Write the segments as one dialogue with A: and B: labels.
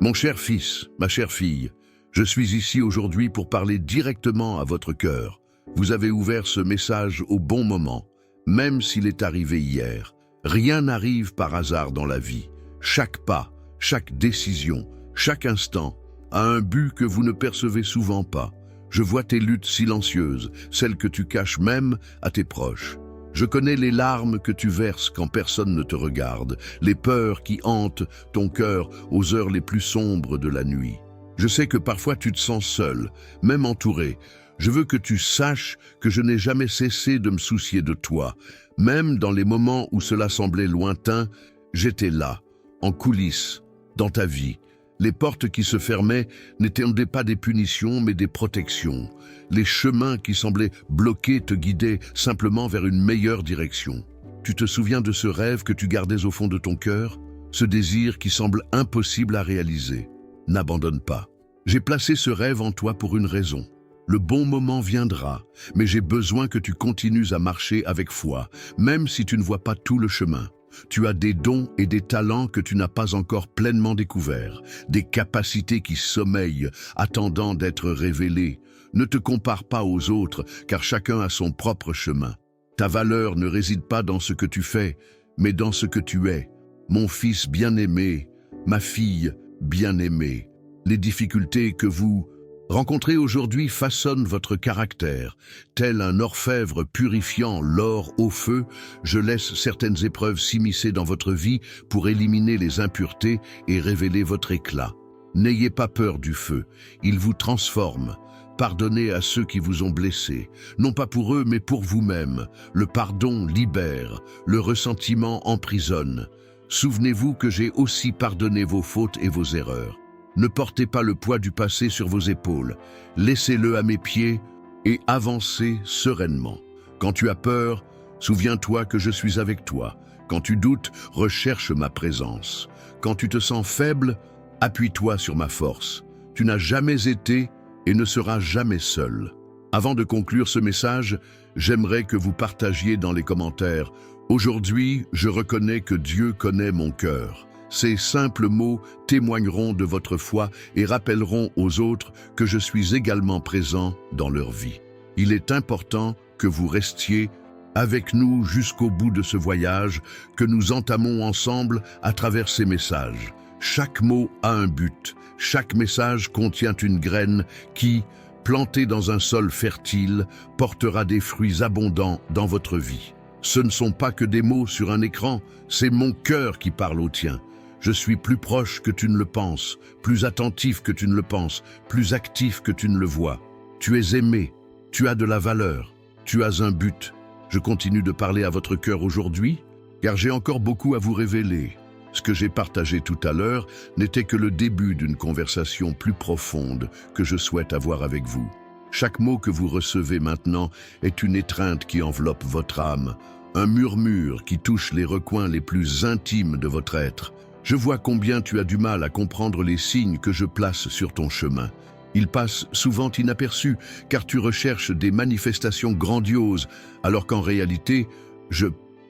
A: Mon cher fils, ma chère fille, je suis ici aujourd'hui pour parler directement à votre cœur. Vous avez ouvert ce message au bon moment, même s'il est arrivé hier. Rien n'arrive par hasard dans la vie. Chaque pas, chaque décision, chaque instant a un but que vous ne percevez souvent pas. Je vois tes luttes silencieuses, celles que tu caches même à tes proches. Je connais les larmes que tu verses quand personne ne te regarde, les peurs qui hantent ton cœur aux heures les plus sombres de la nuit. Je sais que parfois tu te sens seul, même entouré. Je veux que tu saches que je n'ai jamais cessé de me soucier de toi. Même dans les moments où cela semblait lointain, j'étais là, en coulisses, dans ta vie. Les portes qui se fermaient n'étaient pas des punitions, mais des protections. Les chemins qui semblaient bloqués te guidaient simplement vers une meilleure direction. Tu te souviens de ce rêve que tu gardais au fond de ton cœur? Ce désir qui semble impossible à réaliser? N'abandonne pas. J'ai placé ce rêve en toi pour une raison. Le bon moment viendra, mais j'ai besoin que tu continues à marcher avec foi, même si tu ne vois pas tout le chemin. Tu as des dons et des talents que tu n'as pas encore pleinement découverts, des capacités qui sommeillent, attendant d'être révélées. Ne te compare pas aux autres, car chacun a son propre chemin. Ta valeur ne réside pas dans ce que tu fais, mais dans ce que tu es. Mon fils bien-aimé, ma fille bien-aimée, les difficultés que vous rencontrez aujourd'hui façonnent votre caractère. Tel un orfèvre purifiant l'or au feu, je laisse certaines épreuves s'immiscer dans votre vie pour éliminer les impuretés et révéler votre éclat. N'ayez pas peur du feu, il vous transforme. Pardonnez à ceux qui vous ont blessé, non pas pour eux mais pour vous-même. Le pardon libère, le ressentiment emprisonne. Souvenez-vous que j'ai aussi pardonné vos fautes et vos erreurs. Ne portez pas le poids du passé sur vos épaules. Laissez-le à mes pieds et avancez sereinement. Quand tu as peur, souviens-toi que je suis avec toi. Quand tu doutes, recherche ma présence. Quand tu te sens faible, appuie-toi sur ma force. Tu n'as jamais été et ne seras jamais seul. Avant de conclure ce message, j'aimerais que vous partagiez dans les commentaires. Aujourd'hui, je reconnais que Dieu connaît mon cœur. Ces simples mots témoigneront de votre foi et rappelleront aux autres que je suis également présent dans leur vie. Il est important que vous restiez avec nous jusqu'au bout de ce voyage que nous entamons ensemble à travers ces messages. Chaque mot a un but, chaque message contient une graine qui, plantée dans un sol fertile, portera des fruits abondants dans votre vie. Ce ne sont pas que des mots sur un écran, c'est mon cœur qui parle au tien. Je suis plus proche que tu ne le penses, plus attentif que tu ne le penses, plus actif que tu ne le vois. Tu es aimé, tu as de la valeur, tu as un but. Je continue de parler à votre cœur aujourd'hui, car j'ai encore beaucoup à vous révéler. Ce que j'ai partagé tout à l'heure n'était que le début d'une conversation plus profonde que je souhaite avoir avec vous. Chaque mot que vous recevez maintenant est une étreinte qui enveloppe votre âme, un murmure qui touche les recoins les plus intimes de votre être. Je vois combien tu as du mal à comprendre les signes que je place sur ton chemin. Ils passent souvent inaperçus, car tu recherches des manifestations grandioses, alors qu'en réalité, je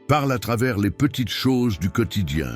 A: parle à travers les petites choses du quotidien.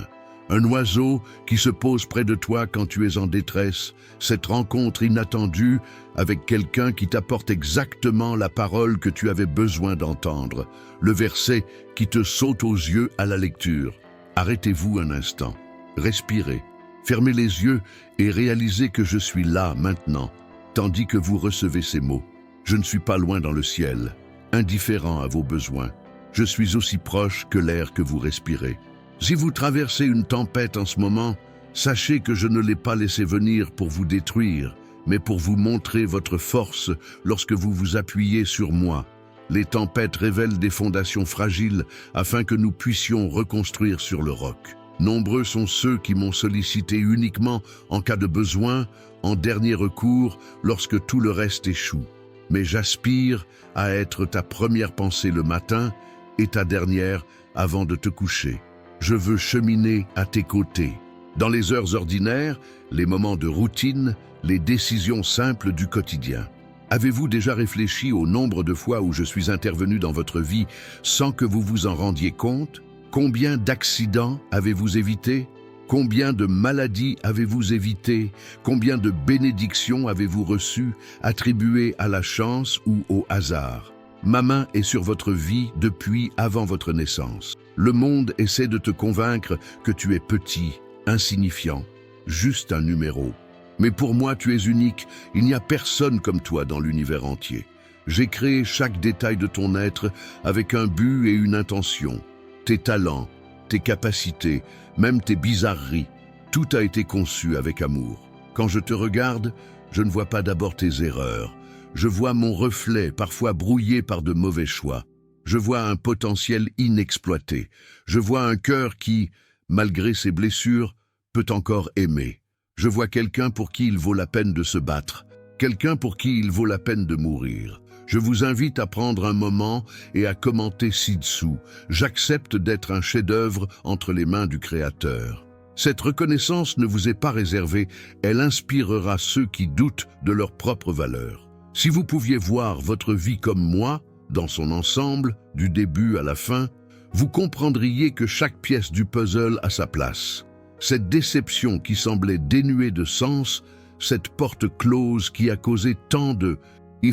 A: Un oiseau qui se pose près de toi quand tu es en détresse, cette rencontre inattendue avec quelqu'un qui t'apporte exactement la parole que tu avais besoin d'entendre, le verset qui te saute aux yeux à la lecture. Arrêtez-vous un instant. Respirez, fermez les yeux et réalisez que je suis là maintenant, tandis que vous recevez ces mots. Je ne suis pas loin dans le ciel, indifférent à vos besoins. Je suis aussi proche que l'air que vous respirez. Si vous traversez une tempête en ce moment, sachez que je ne l'ai pas laissé venir pour vous détruire, mais pour vous montrer votre force lorsque vous vous appuyez sur moi. Les tempêtes révèlent des fondations fragiles afin que nous puissions reconstruire sur le roc. Nombreux sont ceux qui m'ont sollicité uniquement en cas de besoin, en dernier recours, lorsque tout le reste échoue. Mais j'aspire à être ta première pensée le matin et ta dernière avant de te coucher. Je veux cheminer à tes côtés. Dans les heures ordinaires, les moments de routine, les décisions simples du quotidien. Avez-vous déjà réfléchi au nombre de fois où je suis intervenu dans votre vie sans que vous vous en rendiez compte? Combien d'accidents avez-vous évité? Combien de maladies avez-vous évitées? Combien de bénédictions avez-vous reçues, attribuées à la chance ou au hasard? Ma main est sur votre vie depuis avant votre naissance. Le monde essaie de te convaincre que tu es petit, insignifiant, juste un numéro. Mais pour moi, tu es unique. Il n'y a personne comme toi dans l'univers entier. J'ai créé chaque détail de ton être avec un but et une intention. Tes talents, tes capacités, même tes bizarreries, tout a été conçu avec amour. Quand je te regarde, je ne vois pas d'abord tes erreurs. Je vois mon reflet, parfois brouillé par de mauvais choix. Je vois un potentiel inexploité. Je vois un cœur qui, malgré ses blessures, peut encore aimer. Je vois quelqu'un pour qui il vaut la peine de se battre, quelqu'un pour qui il vaut la peine de mourir. Je vous invite à prendre un moment et à commenter ci-dessous. J'accepte d'être un chef-d'œuvre entre les mains du Créateur. Cette reconnaissance ne vous est pas réservée, elle inspirera ceux qui doutent de leur propre valeur. Si vous pouviez voir votre vie comme moi, dans son ensemble, du début à la fin, vous comprendriez que chaque pièce du puzzle a sa place. Cette déception qui semblait dénuée de sens, cette porte close qui a causé tant de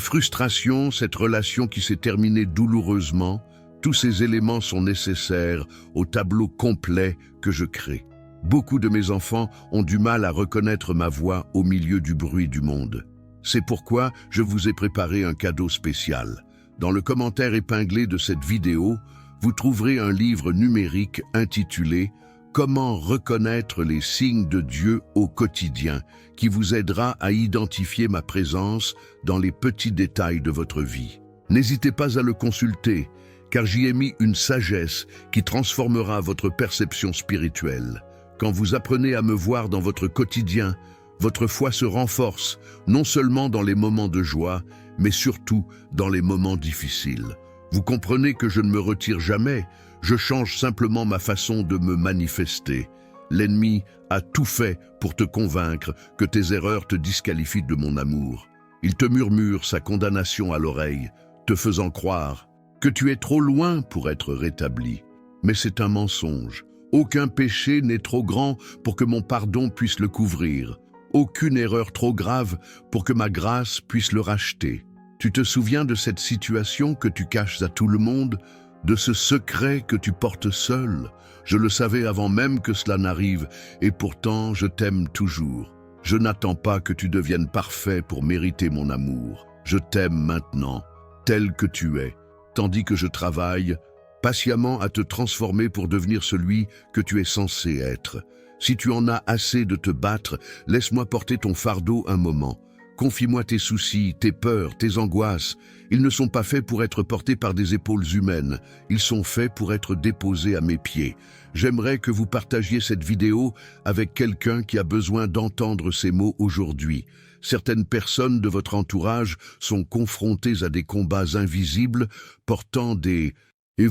A: frustration, cette relation qui s'est terminée douloureusement, tous ces éléments sont nécessaires au tableau complet que je crée. Beaucoup de mes enfants ont du mal à reconnaître ma voix au milieu du bruit du monde. C'est pourquoi je vous ai préparé un cadeau spécial. Dans le commentaire épinglé de cette vidéo, vous trouverez un livre numérique intitulé « Comment reconnaître les signes de Dieu au quotidien » qui vous aidera à identifier ma présence dans les petits détails de votre vie. N'hésitez pas à le consulter, car j'y ai mis une sagesse qui transformera votre perception spirituelle. Quand vous apprenez à me voir dans votre quotidien, votre foi se renforce, non seulement dans les moments de joie, mais surtout dans les moments difficiles. Vous comprenez que je ne me retire jamais, je change simplement ma façon de me manifester. L'ennemi a tout fait pour te convaincre que tes erreurs te disqualifient de mon amour. Il te murmure sa condamnation à l'oreille, te faisant croire que tu es trop loin pour être rétabli. Mais c'est un mensonge. Aucun péché n'est trop grand pour que mon pardon puisse le couvrir. Aucune erreur trop grave pour que ma grâce puisse le racheter. Tu te souviens de cette situation que tu caches à tout le monde, de ce secret que tu portes seul? Je le savais avant même que cela n'arrive, et pourtant je t'aime toujours. Je n'attends pas que tu deviennes parfait pour mériter mon amour. Je t'aime maintenant, tel que tu es, tandis que je travaille patiemment à te transformer pour devenir celui que tu es censé être. Si tu en as assez de te battre, laisse-moi porter ton fardeau un moment. Confie-moi tes soucis, tes peurs, tes angoisses. Ils ne sont pas faits pour être portés par des épaules humaines. Ils sont faits pour être déposés à mes pieds. J'aimerais que vous partagiez cette vidéo avec quelqu'un qui a besoin d'entendre ces mots aujourd'hui. Certaines personnes de votre entourage sont confrontées à des combats invisibles, portant des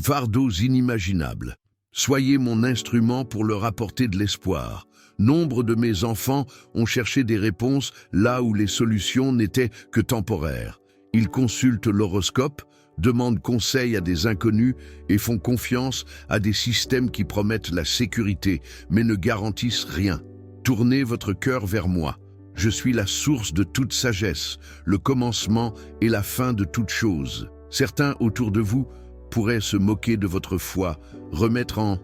A: fardeaux inimaginables. Soyez mon instrument pour leur apporter de l'espoir. Nombre de mes enfants ont cherché des réponses là où les solutions n'étaient que temporaires. Ils consultent l'horoscope, demandent conseil à des inconnus et font confiance à des systèmes qui promettent la sécurité, mais ne garantissent rien. Tournez votre cœur vers moi. Je suis la source de toute sagesse, le commencement et la fin de toute chose. Certains autour de vous pourraient se moquer de votre foi, remettre en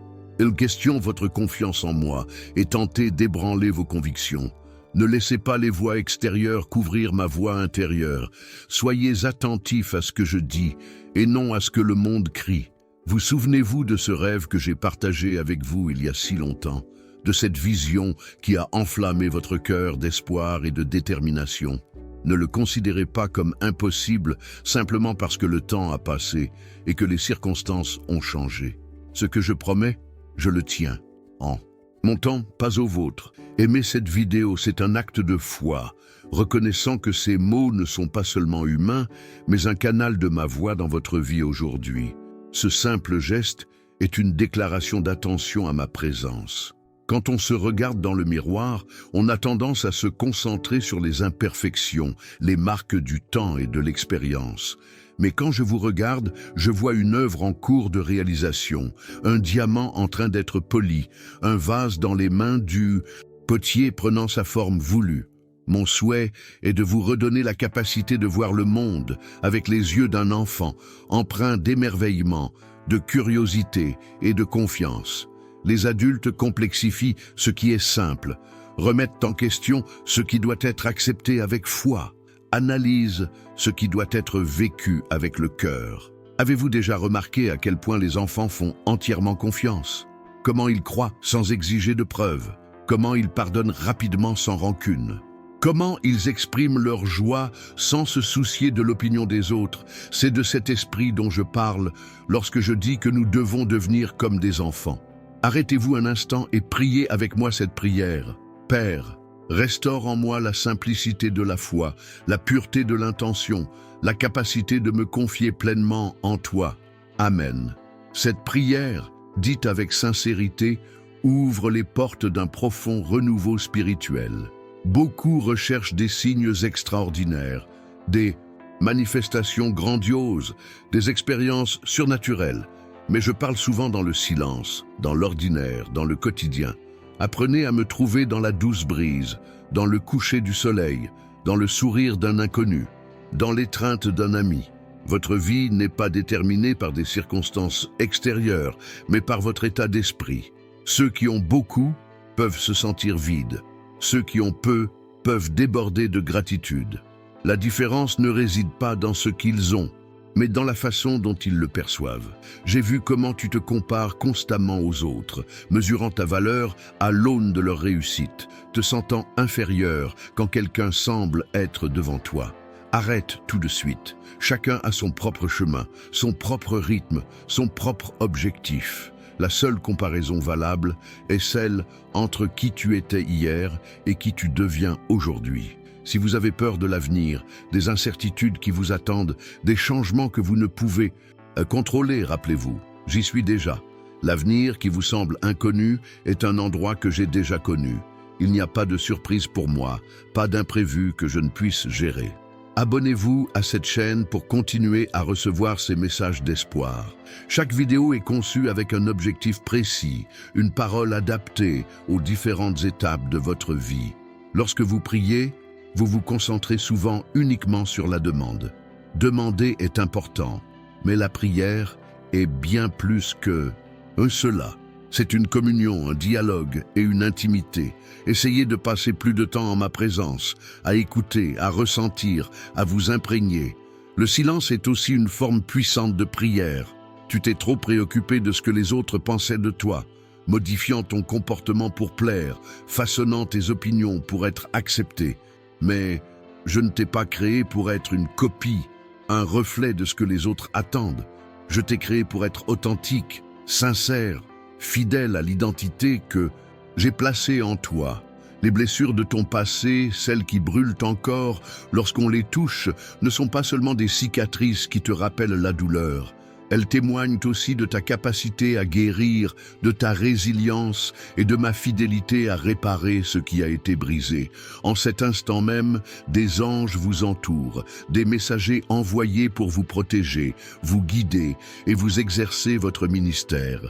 A: question votre confiance en moi et tenter d'ébranler vos convictions. Ne laissez pas les voix extérieures couvrir ma voix intérieure. Soyez attentifs à ce que je dis et non à ce que le monde crie. Vous souvenez-vous de ce rêve que j'ai partagé avec vous il y a si longtemps, de cette vision qui a enflammé votre cœur d'espoir et de détermination? Ne le considérez pas comme impossible simplement parce que le temps a passé et que les circonstances ont changé. Ce que je promets, je le tiens. En mon temps, pas au vôtre. Aimer cette vidéo, c'est un acte de foi, reconnaissant que ces mots ne sont pas seulement humains, mais un canal de ma voix dans votre vie aujourd'hui. Ce simple geste est une déclaration d'attention à ma présence. Quand on se regarde dans le miroir, on a tendance à se concentrer sur les imperfections, les marques du temps et de l'expérience. Mais quand je vous regarde, je vois une œuvre en cours de réalisation, un diamant en train d'être poli, un vase dans les mains du potier prenant sa forme voulue. Mon souhait est de vous redonner la capacité de voir le monde avec les yeux d'un enfant, empreint d'émerveillement, de curiosité et de confiance. Les adultes complexifient ce qui est simple, remettent en question ce qui doit être accepté avec foi, analysent ce qui doit être vécu avec le cœur. Avez-vous déjà remarqué à quel point les enfants font entièrement confiance? Comment ils croient sans exiger de preuves? Comment ils pardonnent rapidement sans rancune? Comment ils expriment leur joie sans se soucier de l'opinion des autres? C'est de cet esprit dont je parle lorsque je dis que nous devons devenir comme des enfants. Arrêtez-vous un instant et priez avec moi cette prière. Père, restaure en moi la simplicité de la foi, la pureté de l'intention, la capacité de me confier pleinement en toi. Amen. Cette prière, dite avec sincérité, ouvre les portes d'un profond renouveau spirituel. Beaucoup recherchent des signes extraordinaires, des manifestations grandioses, des expériences surnaturelles. Mais je parle souvent dans le silence, dans l'ordinaire, dans le quotidien. Apprenez à me trouver dans la douce brise, dans le coucher du soleil, dans le sourire d'un inconnu, dans l'étreinte d'un ami. Votre vie n'est pas déterminée par des circonstances extérieures, mais par votre état d'esprit. Ceux qui ont beaucoup peuvent se sentir vides. Ceux qui ont peu peuvent déborder de gratitude. La différence ne réside pas dans ce qu'ils ont, mais dans la façon dont ils le perçoivent. J'ai vu comment tu te compares constamment aux autres, mesurant ta valeur à l'aune de leur réussite, te sentant inférieur quand quelqu'un semble être devant toi. Arrête tout de suite. Chacun a son propre chemin, son propre rythme, son propre objectif. La seule comparaison valable est celle entre qui tu étais hier et qui tu deviens aujourd'hui. Si vous avez peur de l'avenir, des incertitudes qui vous attendent, des changements que vous ne pouvez contrôler, rappelez-vous, j'y suis déjà. L'avenir qui vous semble inconnu est un endroit que j'ai déjà connu. Il n'y a pas de surprise pour moi, pas d'imprévu que je ne puisse gérer. Abonnez-vous à cette chaîne pour continuer à recevoir ces messages d'espoir. Chaque vidéo est conçue avec un objectif précis, une parole adaptée aux différentes étapes de votre vie. Lorsque vous priez, vous vous concentrez souvent uniquement sur la demande. Demander est important, mais la prière est bien plus que cela. C'est une communion, un dialogue et une intimité. Essayez de passer plus de temps en ma présence, à écouter, à ressentir, à vous imprégner. Le silence est aussi une forme puissante de prière. Tu t'es trop préoccupé de ce que les autres pensaient de toi, modifiant ton comportement pour plaire, façonnant tes opinions pour être accepté. Mais je ne t'ai pas créé pour être une copie, un reflet de ce que les autres attendent. Je t'ai créé pour être authentique, sincère, fidèle à l'identité que j'ai placée en toi. Les blessures de ton passé, celles qui brûlent encore lorsqu'on les touche, ne sont pas seulement des cicatrices qui te rappellent la douleur. Elles témoignent aussi de ta capacité à guérir, de ta résilience et de ma fidélité à réparer ce qui a été brisé. En cet instant même, des anges vous entourent, des messagers envoyés pour vous protéger, vous guider et vous exercer votre ministère.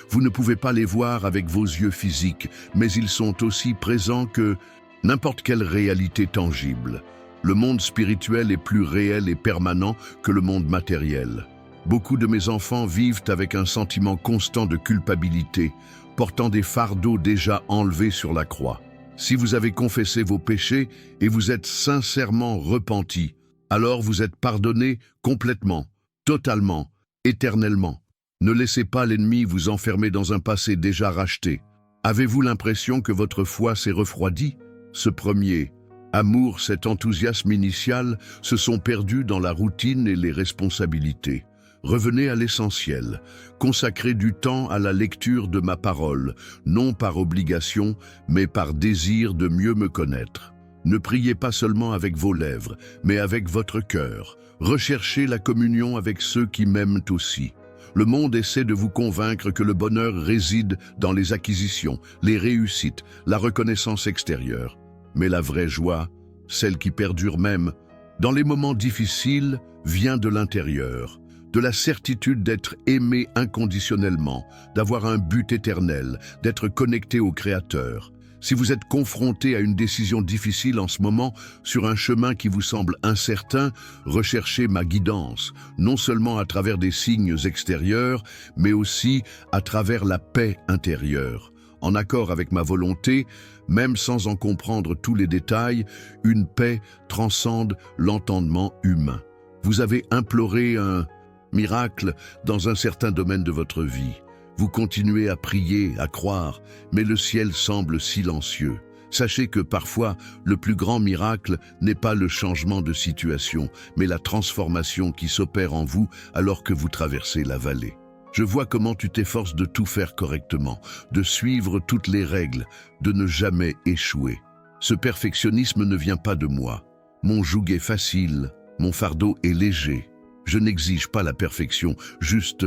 A: Vous ne pouvez pas les voir avec vos yeux physiques, mais ils sont aussi présents que n'importe quelle réalité tangible. Le monde spirituel est plus réel et permanent que le monde matériel. Beaucoup de mes enfants vivent avec un sentiment constant de culpabilité, portant des fardeaux déjà enlevés sur la croix. Si vous avez confessé vos péchés et vous êtes sincèrement repentis, alors vous êtes pardonnés complètement, totalement, éternellement. Ne laissez pas l'ennemi vous enfermer dans un passé déjà racheté. Avez-vous l'impression que votre foi s'est refroidie? Ce premier amour, cet enthousiasme initial, se sont perdus dans la routine et les responsabilités. Revenez à l'essentiel, consacrez du temps à la lecture de ma parole, non par obligation, mais par désir de mieux me connaître. Ne priez pas seulement avec vos lèvres, mais avec votre cœur. Recherchez la communion avec ceux qui m'aiment aussi. Le monde essaie de vous convaincre que le bonheur réside dans les acquisitions, les réussites, la reconnaissance extérieure. Mais la vraie joie, celle qui perdure même Dans les moments difficiles, vient de l'intérieur, de la certitude d'être aimé inconditionnellement, d'avoir un but éternel, d'être connecté au Créateur. Si vous êtes confronté à une décision difficile en ce moment, sur un chemin qui vous semble incertain, recherchez ma guidance, non seulement à travers des signes extérieurs, mais aussi à travers la paix intérieure. En accord avec ma volonté, même sans en comprendre tous les détails, une paix transcende l'entendement humain. Vous avez imploré un miracle dans un certain domaine de votre vie. Vous continuez à prier, à croire, mais le ciel semble silencieux. Sachez que parfois, le plus grand miracle n'est pas le changement de situation, mais la transformation qui s'opère en vous alors que vous traversez la vallée. Je vois comment tu t'efforces de tout faire correctement, de suivre toutes les règles, de ne jamais échouer. Ce perfectionnisme ne vient pas de moi. Mon joug est facile, mon fardeau est léger. Je n'exige pas la perfection, juste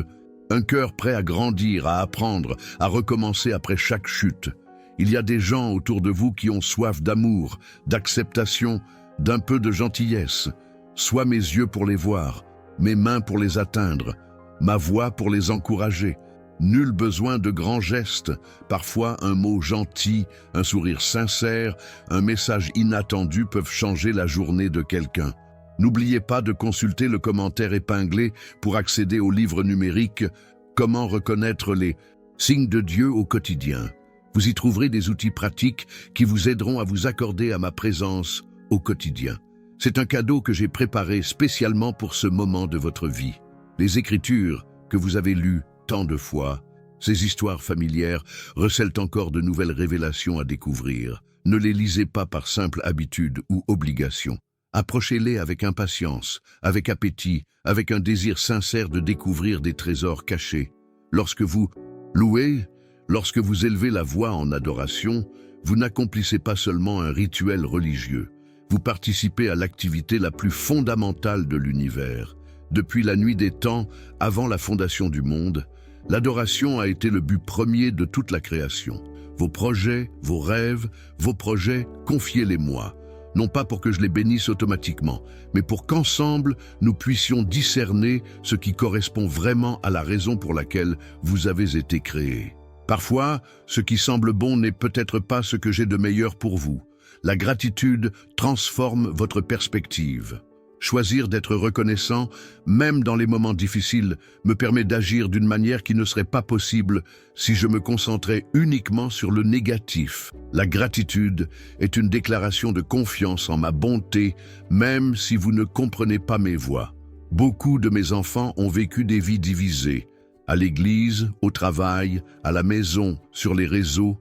A: un cœur prêt à grandir, à apprendre, à recommencer après chaque chute. Il y a des gens autour de vous qui ont soif d'amour, d'acceptation, d'un peu de gentillesse. Sois mes yeux pour les voir, mes mains pour les atteindre, ma voix pour les encourager. Nul besoin de grands gestes, parfois un mot gentil, un sourire sincère, un message inattendu peuvent changer la journée de quelqu'un. N'oubliez pas de consulter le commentaire épinglé pour accéder au livre numérique « Comment reconnaître les signes de Dieu au quotidien ». Vous y trouverez des outils pratiques qui vous aideront à vous accorder à ma présence au quotidien. C'est un cadeau que j'ai préparé spécialement pour ce moment de votre vie. Les Écritures que vous avez lues tant de fois, ces histoires familières recèlent encore de nouvelles révélations à découvrir. Ne les lisez pas par simple habitude ou obligation. Approchez-les avec impatience, avec appétit, avec un désir sincère de découvrir des trésors cachés. Lorsque vous louez, lorsque vous élevez la voix en adoration, vous n'accomplissez pas seulement un rituel religieux. Vous participez à l'activité la plus fondamentale de l'univers. Depuis la nuit des temps, avant la fondation du monde, l'adoration a été le but premier de toute la création. Vos projets, vos rêves, vos projets, confiez-les-moi. Non pas pour que je les bénisse automatiquement, mais pour qu'ensemble, nous puissions discerner ce qui correspond vraiment à la raison pour laquelle vous avez été créés. Parfois, ce qui semble bon n'est peut-être pas ce que j'ai de meilleur pour vous. La gratitude transforme votre perspective. Choisir d'être reconnaissant, même dans les moments difficiles, me permet d'agir d'une manière qui ne serait pas possible si je me concentrais uniquement sur le négatif. La gratitude est une déclaration de confiance en ma bonté, même si vous ne comprenez pas mes voies. Beaucoup de mes enfants ont vécu des vies divisées, à l'église, au travail, à la maison, sur les réseaux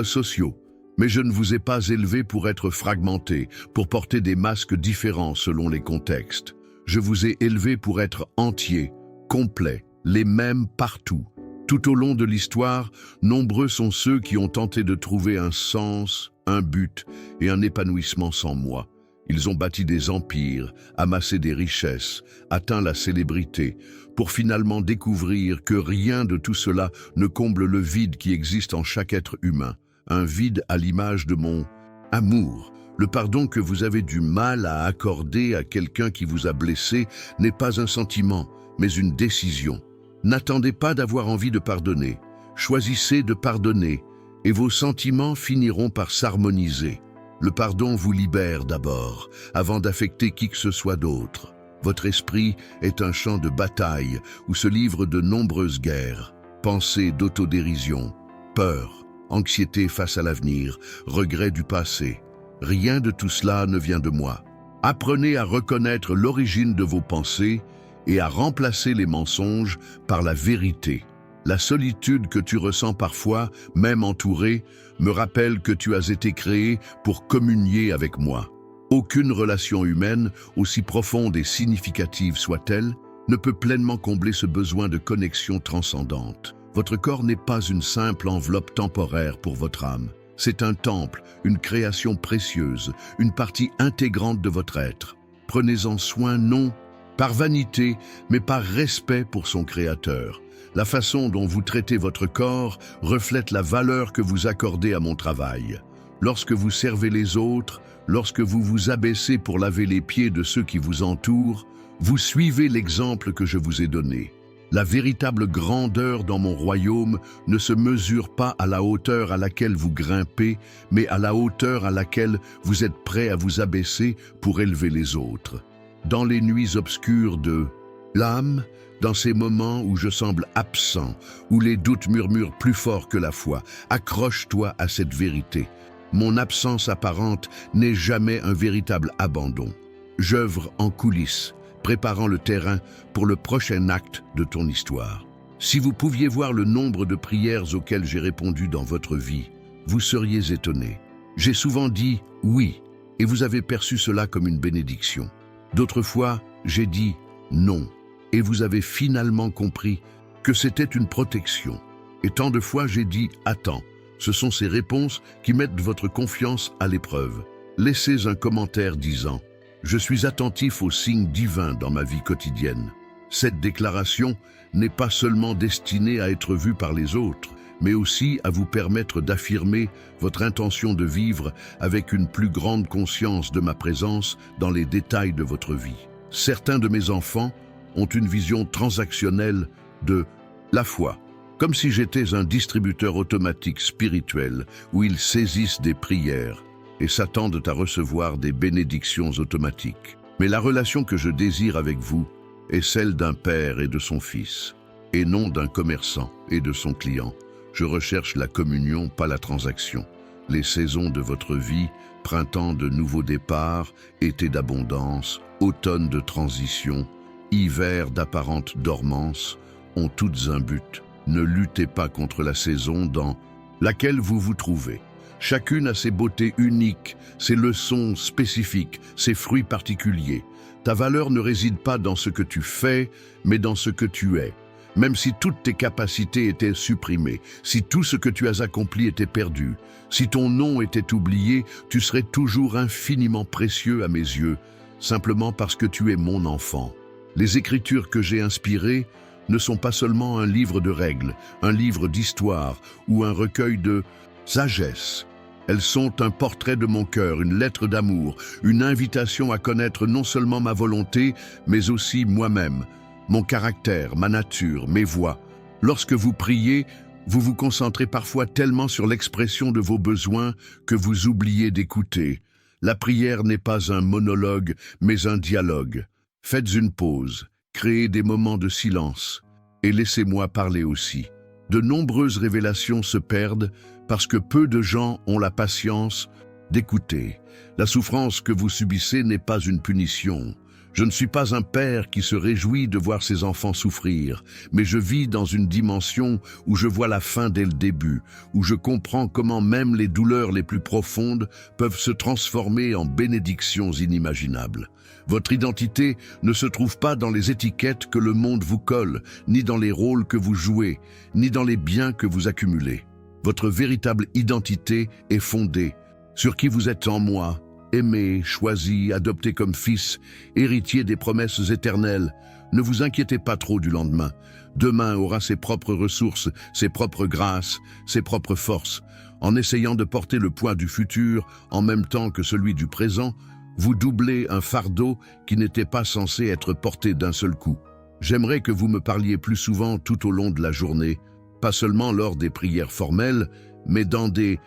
A: sociaux. Mais je ne vous ai pas élevé pour être fragmenté, pour porter des masques différents selon les contextes. Je vous ai élevé pour être entier, complet, les mêmes partout. Tout au long de l'histoire, nombreux sont ceux qui ont tenté de trouver un sens, un but et un épanouissement sans moi. Ils ont bâti des empires, amassé des richesses, atteint la célébrité, pour finalement découvrir que rien de tout cela ne comble le vide qui existe en chaque être humain. Un vide à l'image de mon amour. Le pardon que vous avez du mal à accorder à quelqu'un qui vous a blessé n'est pas un sentiment, mais une décision. N'attendez pas d'avoir envie de pardonner. Choisissez de pardonner, et vos sentiments finiront par s'harmoniser. Le pardon vous libère d'abord, avant d'affecter qui que ce soit d'autre. Votre esprit est un champ de bataille où se livrent de nombreuses guerres, pensées d'autodérision, peur, anxiété face à l'avenir, regret du passé. Rien de tout cela ne vient de moi. Apprenez à reconnaître l'origine de vos pensées et à remplacer les mensonges par la vérité. La solitude que tu ressens parfois, même entouré, me rappelle que tu as été créé pour communier avec moi. Aucune relation humaine, aussi profonde et significative soit-elle, ne peut pleinement combler ce besoin de connexion transcendante. Votre corps n'est pas une simple enveloppe temporaire pour votre âme. C'est un temple, une création précieuse, une partie intégrante de votre être. Prenez-en soin non par vanité, mais par respect pour son créateur. La façon dont vous traitez votre corps reflète la valeur que vous accordez à mon travail. Lorsque vous servez les autres, lorsque vous vous abaissez pour laver les pieds de ceux qui vous entourent, vous suivez l'exemple que je vous ai donné. La véritable grandeur dans mon royaume ne se mesure pas à la hauteur à laquelle vous grimpez, mais à la hauteur à laquelle vous êtes prêt à vous abaisser pour élever les autres. Dans les nuits obscures de l'âme, dans ces moments où je semble absent, où les doutes murmurent plus fort que la foi, accroche-toi à cette vérité. Mon absence apparente n'est jamais un véritable abandon. J'œuvre en coulisses, préparant le terrain pour le prochain acte de ton histoire. Si vous pouviez voir le nombre de prières auxquelles j'ai répondu dans votre vie, vous seriez étonné. J'ai souvent dit « oui » et vous avez perçu cela comme une bénédiction. D'autres fois, j'ai dit « non » et vous avez finalement compris que c'était une protection. Et tant de fois, j'ai dit « attends ». Ce sont ces réponses qui mettent votre confiance à l'épreuve. Laissez un commentaire disant « Je suis attentif aux signes divins dans ma vie quotidienne ». Cette déclaration n'est pas seulement destinée à être vue par les autres, mais aussi à vous permettre d'affirmer votre intention de vivre avec une plus grande conscience de ma présence dans les détails de votre vie. Certains de mes enfants ont une vision transactionnelle de la foi, comme si j'étais un distributeur automatique spirituel où ils saisissent des prières et s'attendent à recevoir des bénédictions automatiques. Mais la relation que je désire avec vous est celle d'un père et de son fils, et non d'un commerçant et de son client. Je recherche la communion, pas la transaction. Les saisons de votre vie, printemps de nouveaux départs, été d'abondance, automne de transition, hiver d'apparente dormance, ont toutes un but. Ne luttez pas contre la saison dans laquelle vous vous trouvez. Chacune a ses beautés uniques, ses leçons spécifiques, ses fruits particuliers. Ta valeur ne réside pas dans ce que tu fais, mais dans ce que tu es. Même si toutes tes capacités étaient supprimées, si tout ce que tu as accompli était perdu, si ton nom était oublié, tu serais toujours infiniment précieux à mes yeux, simplement parce que tu es mon enfant. Les écritures que j'ai inspirées ne sont pas seulement un livre de règles, un livre d'histoire ou un recueil de sagesse. Elles sont un portrait de mon cœur, une lettre d'amour, une invitation à connaître non seulement ma volonté, mais aussi moi-même, mon caractère, ma nature, mes voies. Lorsque vous priez, vous vous concentrez parfois tellement sur l'expression de vos besoins que vous oubliez d'écouter. La prière n'est pas un monologue, mais un dialogue. Faites une pause, créez des moments de silence et laissez-moi parler aussi. De nombreuses révélations se perdent parce que peu de gens ont la patience d'écouter. La souffrance que vous subissez n'est pas une punition. Je ne suis pas un père qui se réjouit de voir ses enfants souffrir, mais je vis dans une dimension où je vois la fin dès le début, où je comprends comment même les douleurs les plus profondes peuvent se transformer en bénédictions inimaginables. Votre identité ne se trouve pas dans les étiquettes que le monde vous colle, ni dans les rôles que vous jouez, ni dans les biens que vous accumulez. Votre véritable identité est fondée sur qui vous êtes en moi, aimé, choisi, adopté comme fils, héritier des promesses éternelles. Ne vous inquiétez pas trop du lendemain. Demain aura ses propres ressources, ses propres grâces, ses propres forces. En essayant de porter le poids du futur en même temps que celui du présent, vous doublez un fardeau qui n'était pas censé être porté d'un seul coup. J'aimerais que vous me parliez plus souvent tout au long de la journée, pas seulement lors des prières formelles, mais dans des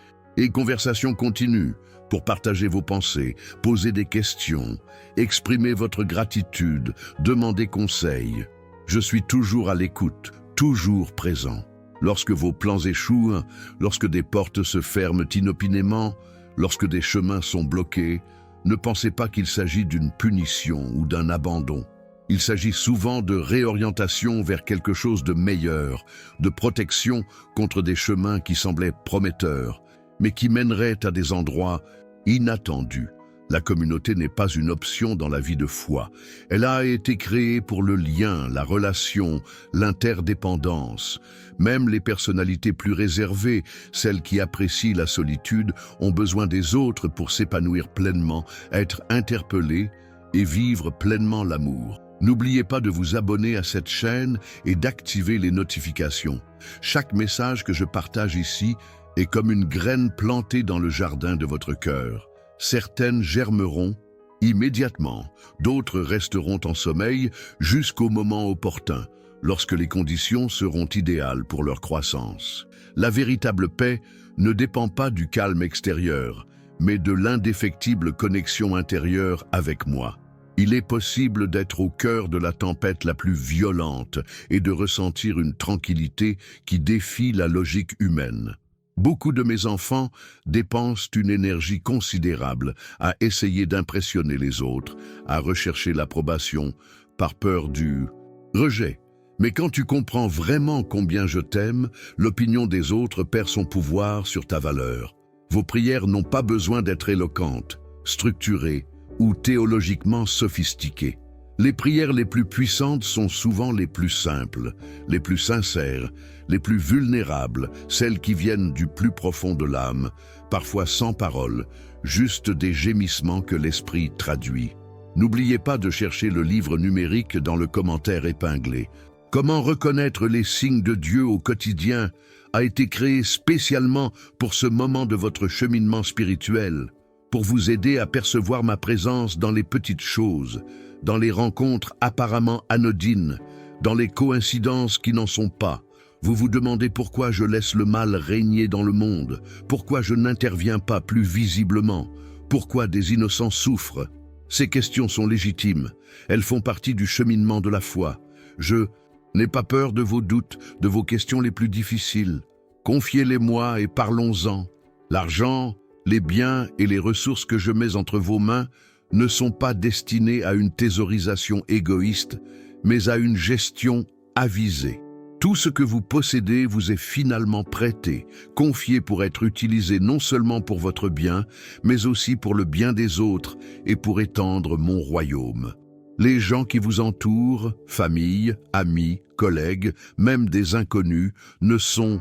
A: conversations continues, pour partager vos pensées, poser des questions, exprimer votre gratitude, demander conseil. Je suis toujours à l'écoute, toujours présent. Lorsque vos plans échouent, lorsque des portes se ferment inopinément, lorsque des chemins sont bloqués, ne pensez pas qu'il s'agit d'une punition ou d'un abandon. Il s'agit souvent de réorientation vers quelque chose de meilleur, de protection contre des chemins qui semblaient prometteurs, mais qui mèneraient à des endroits inattendus. La communauté n'est pas une option dans la vie de foi. Elle a été créée pour le lien, la relation, l'interdépendance. Même les personnalités plus réservées, celles qui apprécient la solitude, ont besoin des autres pour s'épanouir pleinement, être interpellées et vivre pleinement l'amour. N'oubliez pas de vous abonner à cette chaîne et d'activer les notifications. Chaque message que je partage ici est comme une graine plantée dans le jardin de votre cœur. Certaines germeront immédiatement, d'autres resteront en sommeil jusqu'au moment opportun, lorsque les conditions seront idéales pour leur croissance. La véritable paix ne dépend pas du calme extérieur, mais de l'indéfectible connexion intérieure avec moi. Il est possible d'être au cœur de la tempête la plus violente et de ressentir une tranquillité qui défie la logique humaine. Beaucoup de mes enfants dépensent une énergie considérable à essayer d'impressionner les autres, à rechercher l'approbation par peur du rejet. Mais quand tu comprends vraiment combien je t'aime, l'opinion des autres perd son pouvoir sur ta valeur. Vos prières n'ont pas besoin d'être éloquentes, structurées ou théologiquement sophistiquées. Les prières les plus puissantes sont souvent les plus simples, les plus sincères, les plus vulnérables, celles qui viennent du plus profond de l'âme, parfois sans paroles, juste des gémissements que l'esprit traduit. N'oubliez pas de chercher le livre numérique dans le commentaire épinglé. Comment reconnaître les signes de Dieu au quotidien a été créé spécialement pour ce moment de votre cheminement spirituel, pour vous aider à percevoir ma présence dans les petites choses, dans les rencontres apparemment anodines, dans les coïncidences qui n'en sont pas. Vous vous demandez pourquoi je laisse le mal régner dans le monde, pourquoi je n'interviens pas plus visiblement, pourquoi des innocents souffrent. Ces questions sont légitimes, elles font partie du cheminement de la foi. Je n'ai pas peur de vos doutes, de vos questions les plus difficiles. Confiez-les-moi et parlons-en. L'argent, les biens et les ressources que je mets entre vos mains ne sont pas destinés à une thésaurisation égoïste, mais à une gestion avisée. Tout ce que vous possédez vous est finalement prêté, confié pour être utilisé non seulement pour votre bien, mais aussi pour le bien des autres et pour étendre mon royaume. Les gens qui vous entourent, famille, amis, collègues, même des inconnus, ne sont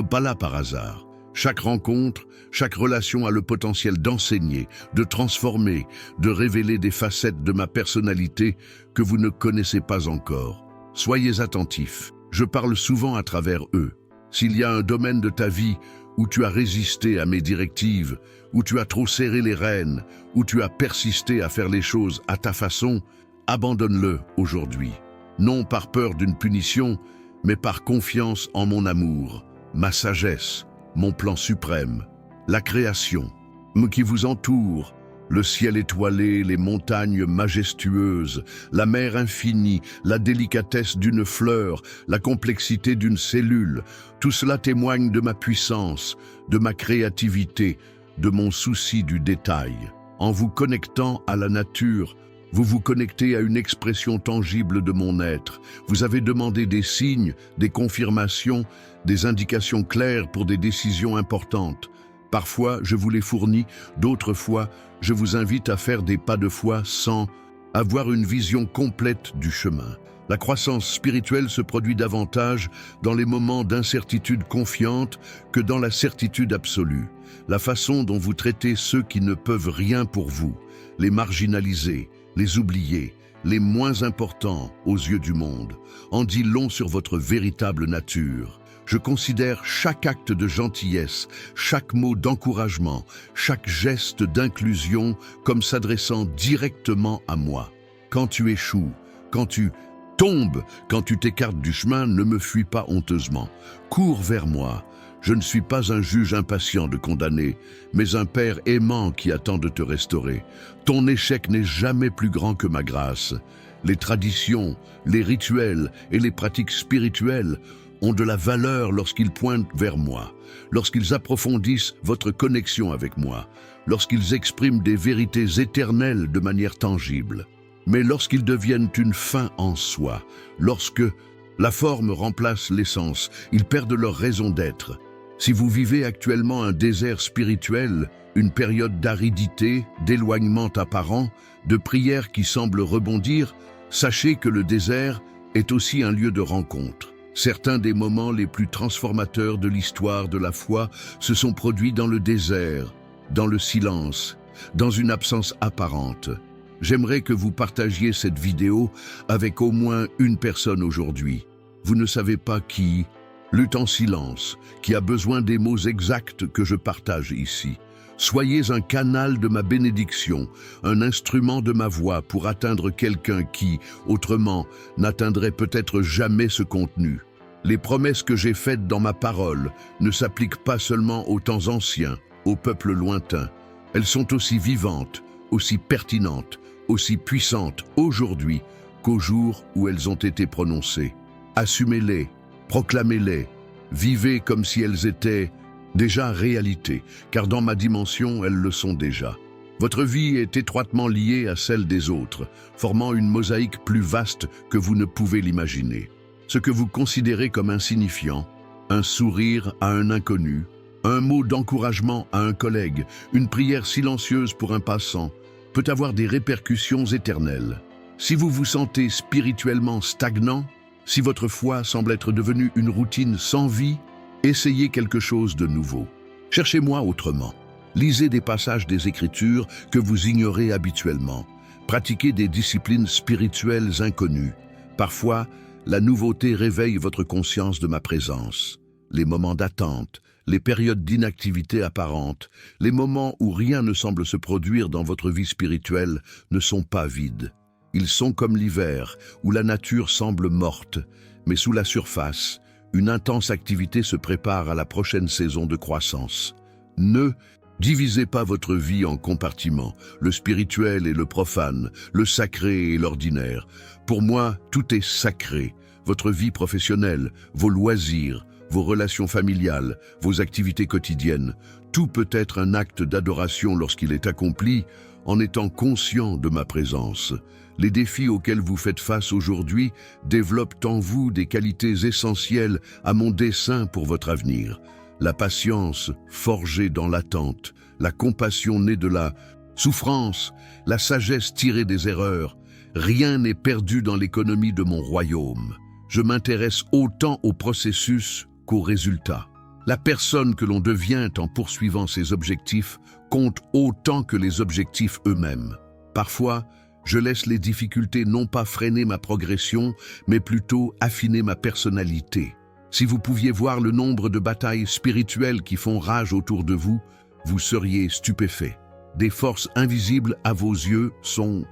A: pas là par hasard. Chaque rencontre, chaque relation a le potentiel d'enseigner, de transformer, de révéler des facettes de ma personnalité que vous ne connaissez pas encore. Soyez attentifs, je parle souvent à travers eux. S'il y a un domaine de ta vie où tu as résisté à mes directives, où tu as trop serré les rênes, où tu as persisté à faire les choses à ta façon, abandonne-le aujourd'hui. Non par peur d'une punition, mais par confiance en mon amour, ma sagesse, mon plan suprême, la création qui vous entoure, le ciel étoilé, les montagnes majestueuses, la mer infinie, la délicatesse d'une fleur, la complexité d'une cellule, tout cela témoigne de ma puissance, de ma créativité, de mon souci du détail. En vous connectant à la nature, vous vous connectez à une expression tangible de mon être. Vous avez demandé des signes, des confirmations, des indications claires pour des décisions importantes. Parfois, je vous les fournis, d'autres fois, je vous invite à faire des pas de foi sans avoir une vision complète du chemin. La croissance spirituelle se produit davantage dans les moments d'incertitude confiante que dans la certitude absolue. La façon dont vous traitez ceux qui ne peuvent rien pour vous, les marginalisés, les oubliés, les moins importants aux yeux du monde, en dit long sur votre véritable nature. Je considère chaque acte de gentillesse, chaque mot d'encouragement, chaque geste d'inclusion comme s'adressant directement à moi. Quand tu échoues, quand tu tombes, quand tu t'écartes du chemin, ne me fuis pas honteusement. Cours vers moi. Je ne suis pas un juge impatient de condamner, mais un père aimant qui attend de te restaurer. Ton échec n'est jamais plus grand que ma grâce. Les traditions, les rituels et les pratiques spirituelles ont de la valeur lorsqu'ils pointent vers moi, lorsqu'ils approfondissent votre connexion avec moi, lorsqu'ils expriment des vérités éternelles de manière tangible. Mais lorsqu'ils deviennent une fin en soi, lorsque la forme remplace l'essence, ils perdent leur raison d'être. Si vous vivez actuellement un désert spirituel, une période d'aridité, d'éloignement apparent, de prières qui semblent rebondir, sachez que le désert est aussi un lieu de rencontre. Certains des moments les plus transformateurs de l'histoire de la foi se sont produits dans le désert, dans le silence, dans une absence apparente. J'aimerais que vous partagiez cette vidéo avec au moins une personne aujourd'hui. Vous ne savez pas qui, lutte en silence, qui a besoin des mots exacts que je partage ici. Soyez un canal de ma bénédiction, un instrument de ma voix pour atteindre quelqu'un qui, autrement, n'atteindrait peut-être jamais ce contenu. Les promesses que j'ai faites dans ma parole ne s'appliquent pas seulement aux temps anciens, aux peuples lointains. Elles sont aussi vivantes, aussi pertinentes, aussi puissantes aujourd'hui qu'au jour où elles ont été prononcées. Assumez-les, proclamez-les, vivez comme si elles étaient déjà réalité, car dans ma dimension, elles le sont déjà. Votre vie est étroitement liée à celle des autres, formant une mosaïque plus vaste que vous ne pouvez l'imaginer. Ce que vous considérez comme insignifiant, un sourire à un inconnu, un mot d'encouragement à un collègue, une prière silencieuse pour un passant, peut avoir des répercussions éternelles. Si vous vous sentez spirituellement stagnant, si votre foi semble être devenue une routine sans vie, essayez quelque chose de nouveau. Cherchez-moi autrement. Lisez des passages des Écritures que vous ignorez habituellement. Pratiquez des disciplines spirituelles inconnues. Parfois, la nouveauté réveille votre conscience de ma présence. Les moments d'attente, les périodes d'inactivité apparente, les moments où rien ne semble se produire dans votre vie spirituelle ne sont pas vides. Ils sont comme l'hiver, où la nature semble morte, mais sous la surface, une intense activité se prépare à la prochaine saison de croissance. Ne divisez pas votre vie en compartiments, le spirituel et le profane, le sacré et l'ordinaire. Pour moi, tout est sacré. Votre vie professionnelle, vos loisirs, vos relations familiales, vos activités quotidiennes, tout peut être un acte d'adoration lorsqu'il est accompli en étant conscient de ma présence. Les défis auxquels vous faites face aujourd'hui développent en vous des qualités essentielles à mon dessein pour votre avenir. La patience forgée dans l'attente, la compassion née de la souffrance, la sagesse tirée des erreurs. Rien n'est perdu dans l'économie de mon royaume. Je m'intéresse autant au processus qu'aux résultats. La personne que l'on devient en poursuivant ses objectifs compte autant que les objectifs eux-mêmes. Parfois, je laisse les difficultés non pas freiner ma progression, mais plutôt affiner ma personnalité. Si vous pouviez voir le nombre de batailles spirituelles qui font rage autour de vous, vous seriez stupéfait. Des forces invisibles à vos yeux sont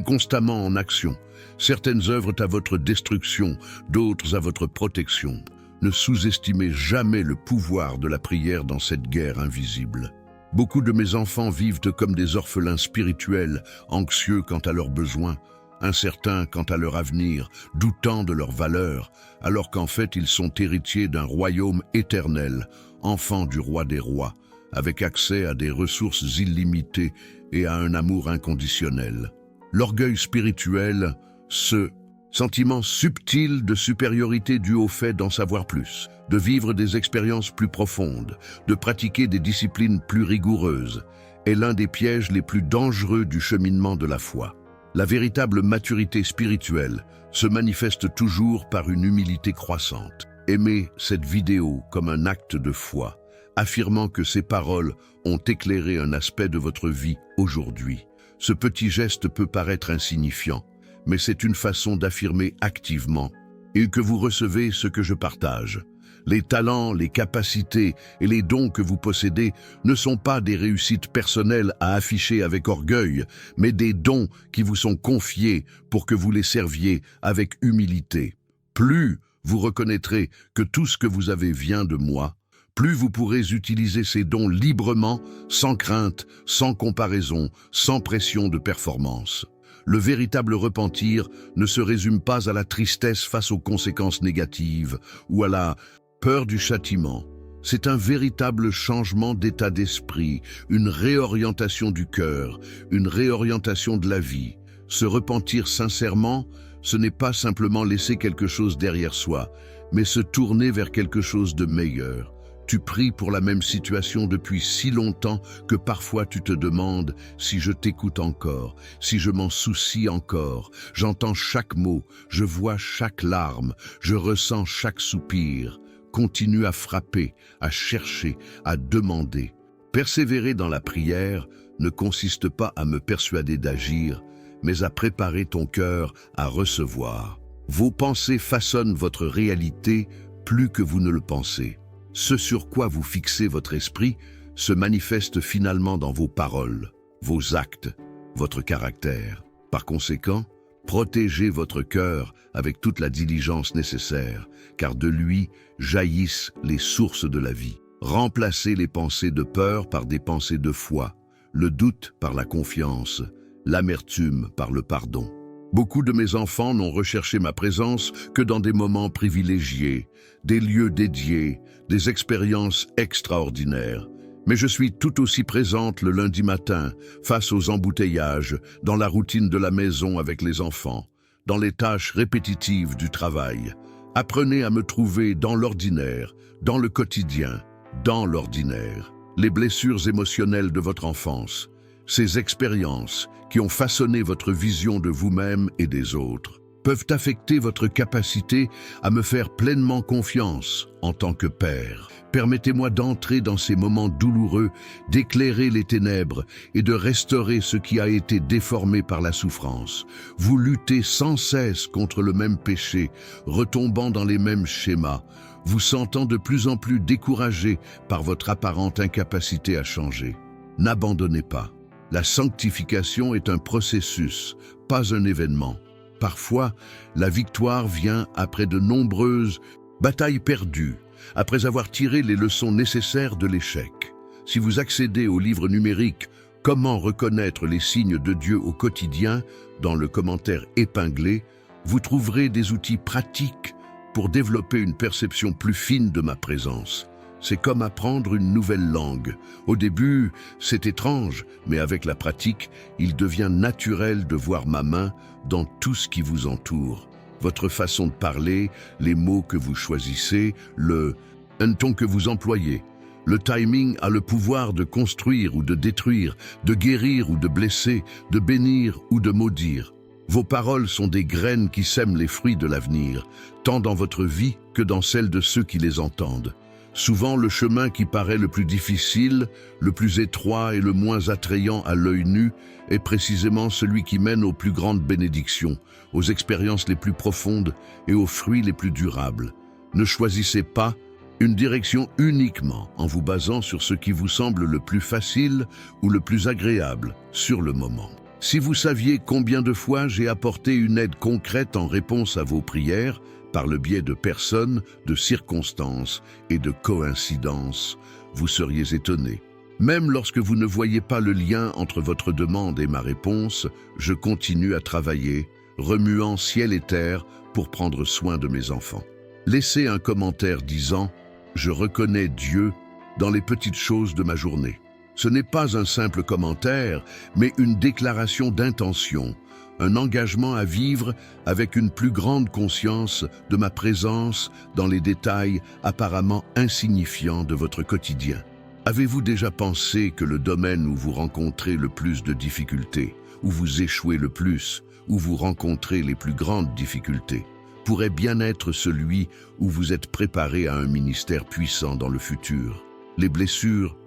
A: constamment en action. Certaines œuvrent à votre destruction, d'autres à votre protection. Ne sous-estimez jamais le pouvoir de la prière dans cette guerre invisible. Beaucoup de mes enfants vivent comme des orphelins spirituels, anxieux quant à leurs besoins, incertains quant à leur avenir, doutant de leur valeur, alors qu'en fait ils sont héritiers d'un royaume éternel, enfants du roi des rois, avec accès à des ressources illimitées et à un amour inconditionnel. L'orgueil spirituel, ce sentiment subtil de supériorité dû au fait d'en savoir plus, de vivre des expériences plus profondes, de pratiquer des disciplines plus rigoureuses, est l'un des pièges les plus dangereux du cheminement de la foi. La véritable maturité spirituelle se manifeste toujours par une humilité croissante. Aimez cette vidéo comme un acte de foi, affirmant que ces paroles ont éclairé un aspect de votre vie aujourd'hui. Ce petit geste peut paraître insignifiant, mais c'est une façon d'affirmer activement et que vous recevez ce que je partage. Les talents, les capacités et les dons que vous possédez ne sont pas des réussites personnelles à afficher avec orgueil, mais des dons qui vous sont confiés pour que vous les serviez avec humilité. Plus vous reconnaîtrez que tout ce que vous avez vient de moi, plus vous pourrez utiliser ces dons librement, sans crainte, sans comparaison, sans pression de performance. Le véritable repentir ne se résume pas à la tristesse face aux conséquences négatives ou à la peur du châtiment. C'est un véritable changement d'état d'esprit, une réorientation du cœur, une réorientation de la vie. Se repentir sincèrement, ce n'est pas simplement laisser quelque chose derrière soi, mais se tourner vers quelque chose de meilleur. Tu pries pour la même situation depuis si longtemps que parfois tu te demandes si je t'écoute encore, si je m'en soucie encore. J'entends chaque mot, je vois chaque larme, je ressens chaque soupir. Continue à frapper, à chercher, à demander. Persévérer dans la prière ne consiste pas à me persuader d'agir, mais à préparer ton cœur à recevoir. Vos pensées façonnent votre réalité plus que vous ne le pensez. Ce sur quoi vous fixez votre esprit se manifeste finalement dans vos paroles, vos actes, votre caractère. Par conséquent, protégez votre cœur avec toute la diligence nécessaire, car de lui jaillissent les sources de la vie. Remplacez les pensées de peur par des pensées de foi, le doute par la confiance, l'amertume par le pardon. Beaucoup de mes enfants n'ont recherché ma présence que dans des moments privilégiés, des lieux dédiés, des expériences extraordinaires. Mais je suis tout aussi présente le lundi matin, face aux embouteillages, dans la routine de la maison avec les enfants, dans les tâches répétitives du travail. Apprenez à me trouver dans l'ordinaire, dans le quotidien, dans l'ordinaire. Les blessures émotionnelles de votre enfance, ces expériences qui ont façonné votre vision de vous-même et des autres, peuvent affecter votre capacité à me faire pleinement confiance en tant que père. Permettez-moi d'entrer dans ces moments douloureux, d'éclairer les ténèbres et de restaurer ce qui a été déformé par la souffrance. Vous luttez sans cesse contre le même péché, retombant dans les mêmes schémas, vous sentant de plus en plus découragé par votre apparente incapacité à changer. N'abandonnez pas. La sanctification est un processus, pas un événement. Parfois, la victoire vient après de nombreuses batailles perdues, après avoir tiré les leçons nécessaires de l'échec. Si vous accédez au livre numérique « Comment reconnaître les signes de Dieu au quotidien » dans le commentaire épinglé, vous trouverez des outils pratiques pour développer une perception plus fine de ma présence. C'est comme apprendre une nouvelle langue. Au début, c'est étrange, mais avec la pratique, il devient naturel de voir ma main dans tout ce qui vous entoure. Votre façon de parler, les mots que vous choisissez, un ton que vous employez. Le timing a le pouvoir de construire ou de détruire, de guérir ou de blesser, de bénir ou de maudire. Vos paroles sont des graines qui sèment les fruits de l'avenir, tant dans votre vie que dans celle de ceux qui les entendent. Souvent, le chemin qui paraît le plus difficile, le plus étroit et le moins attrayant à l'œil nu est précisément celui qui mène aux plus grandes bénédictions, aux expériences les plus profondes et aux fruits les plus durables. Ne choisissez pas une direction uniquement en vous basant sur ce qui vous semble le plus facile ou le plus agréable sur le moment. Si vous saviez combien de fois j'ai apporté une aide concrète en réponse à vos prières, par le biais de personnes, de circonstances et de coïncidences, vous seriez étonné. Même lorsque vous ne voyez pas le lien entre votre demande et ma réponse, je continue à travailler, remuant ciel et terre pour prendre soin de mes enfants. Laissez un commentaire disant « Je reconnais Dieu dans les petites choses de ma journée ». Ce n'est pas un simple commentaire, mais une déclaration d'intention, un engagement à vivre avec une plus grande conscience de ma présence dans les détails apparemment insignifiants de votre quotidien. Avez-vous déjà pensé que le domaine où vous rencontrez le plus de difficultés, où vous échouez le plus, où vous rencontrez les plus grandes difficultés, pourrait bien être celui où vous êtes préparé à un ministère puissant dans le futur? Les blessures,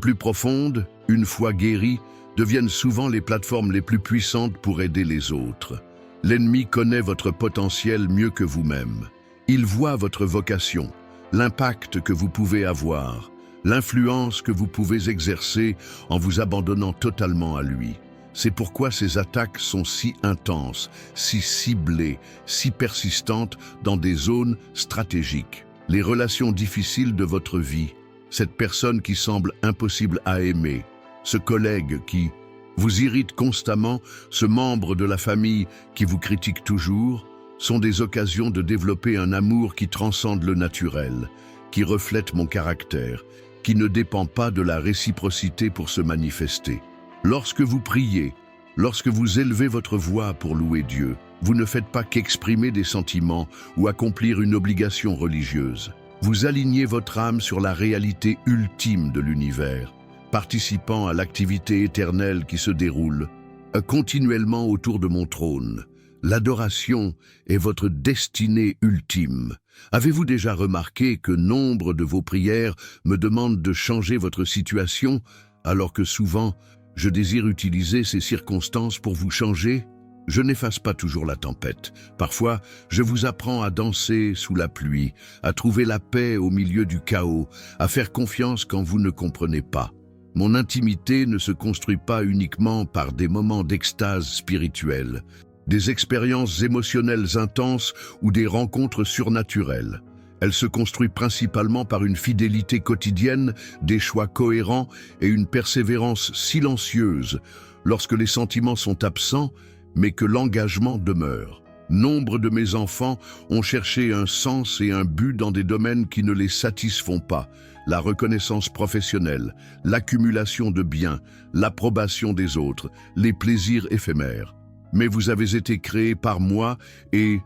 A: plus profondes, une fois guéries, deviennent souvent les plateformes les plus puissantes pour aider les autres. L'ennemi connaît votre potentiel mieux que vous-même. Il voit votre vocation, l'impact que vous pouvez avoir, l'influence que vous pouvez exercer en vous abandonnant totalement à lui. C'est pourquoi ces attaques sont si intenses, si ciblées, si persistantes dans des zones stratégiques. Les relations difficiles de votre vie, cette personne qui semble impossible à aimer, ce collègue qui vous irrite constamment, ce membre de la famille qui vous critique toujours, sont des occasions de développer un amour qui transcende le naturel, qui reflète mon caractère, qui ne dépend pas de la réciprocité pour se manifester. Lorsque vous priez, lorsque vous élevez votre voix pour louer Dieu, vous ne faites pas qu'exprimer des sentiments ou accomplir une obligation religieuse. Vous alignez votre âme sur la réalité ultime de l'univers, participant à l'activité éternelle qui se déroule continuellement autour de mon trône. L'adoration est votre destinée ultime. Avez-vous déjà remarqué que nombre de vos prières me demandent de changer votre situation, alors que souvent, je désire utiliser ces circonstances pour vous changer? Je n'efface pas toujours la tempête. Parfois, je vous apprends à danser sous la pluie, à trouver la paix au milieu du chaos, à faire confiance quand vous ne comprenez pas. Mon intimité ne se construit pas uniquement par des moments d'extase spirituelle, des expériences émotionnelles intenses ou des rencontres surnaturelles. Elle se construit principalement par une fidélité quotidienne, des choix cohérents et une persévérance silencieuse lorsque les sentiments sont absents, mais que l'engagement demeure. Nombre de mes enfants ont cherché un sens et un but dans des domaines qui ne les satisfont pas. La reconnaissance professionnelle, l'accumulation de biens, l'approbation des autres, les plaisirs éphémères. Mais vous avez été créés par moi et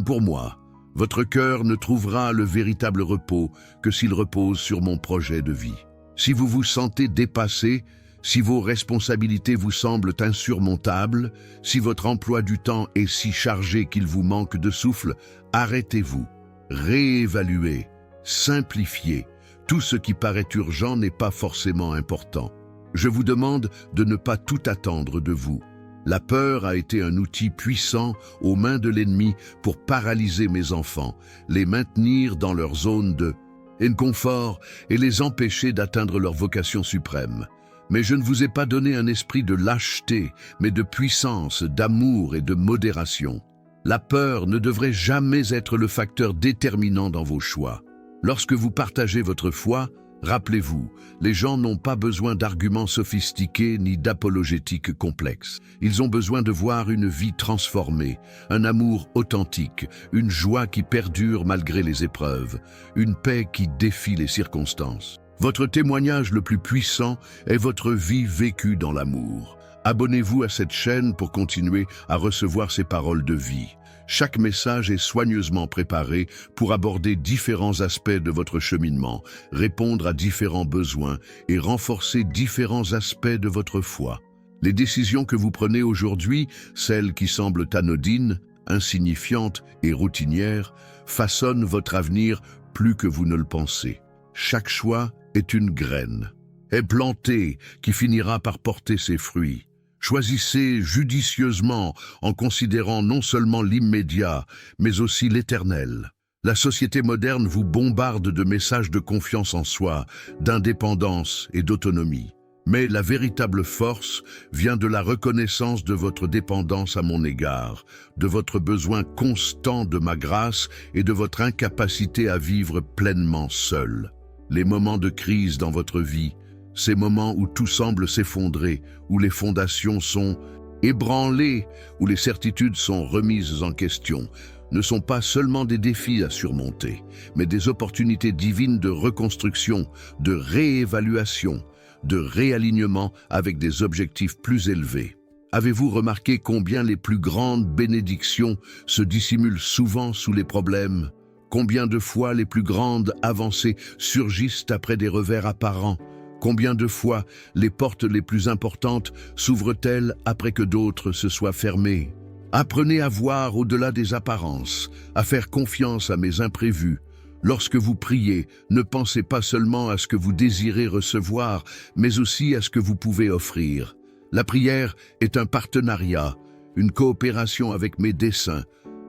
A: pour moi. Votre cœur ne trouvera le véritable repos que s'il repose sur mon projet de vie. Si vous vous sentez dépassé, si vos responsabilités vous semblent insurmontables, si votre emploi du temps est si chargé qu'il vous manque de souffle, arrêtez-vous, réévaluez, simplifiez. Tout ce qui paraît urgent n'est pas forcément important. Je vous demande de ne pas tout attendre de vous. La peur a été un outil puissant aux mains de l'ennemi pour paralyser mes enfants, les maintenir dans leur zone de inconfort et les empêcher d'atteindre leur vocation suprême. Mais je ne vous ai pas donné un esprit de lâcheté, mais de puissance, d'amour et de modération. La peur ne devrait jamais être le facteur déterminant dans vos choix. Lorsque vous partagez votre foi, rappelez-vous, les gens n'ont pas besoin d'arguments sophistiqués ni d'apologétiques complexes. Ils ont besoin de voir une vie transformée, un amour authentique, une joie qui perdure malgré les épreuves, une paix qui défie les circonstances. Votre témoignage le plus puissant est votre vie vécue dans l'amour. Abonnez-vous à cette chaîne pour continuer à recevoir ces paroles de vie. Chaque message est soigneusement préparé pour aborder différents aspects de votre cheminement, répondre à différents besoins et renforcer différents aspects de votre foi. Les décisions que vous prenez aujourd'hui, celles qui semblent anodines, insignifiantes et routinières, façonnent votre avenir plus que vous ne le pensez. Chaque choix est une graine, est plantée qui finira par porter ses fruits. Choisissez judicieusement en considérant non seulement l'immédiat, mais aussi l'éternel. La société moderne vous bombarde de messages de confiance en soi, d'indépendance et d'autonomie. Mais la véritable force vient de la reconnaissance de votre dépendance à mon égard, de votre besoin constant de ma grâce et de votre incapacité à vivre pleinement seul. Les moments de crise dans votre vie, ces moments où tout semble s'effondrer, où les fondations sont ébranlées, où les certitudes sont remises en question, ne sont pas seulement des défis à surmonter, mais des opportunités divines de reconstruction, de réévaluation, de réalignement avec des objectifs plus élevés. Avez-vous remarqué combien les plus grandes bénédictions se dissimulent souvent sous les problèmes? Combien de fois les plus grandes avancées surgissent après des revers apparents? Combien de fois les portes les plus importantes s'ouvrent-elles après que d'autres se soient fermées? Apprenez à voir au-delà des apparences, à faire confiance à mes imprévus. Lorsque vous priez, ne pensez pas seulement à ce que vous désirez recevoir, mais aussi à ce que vous pouvez offrir. La prière est un partenariat, une coopération avec mes desseins,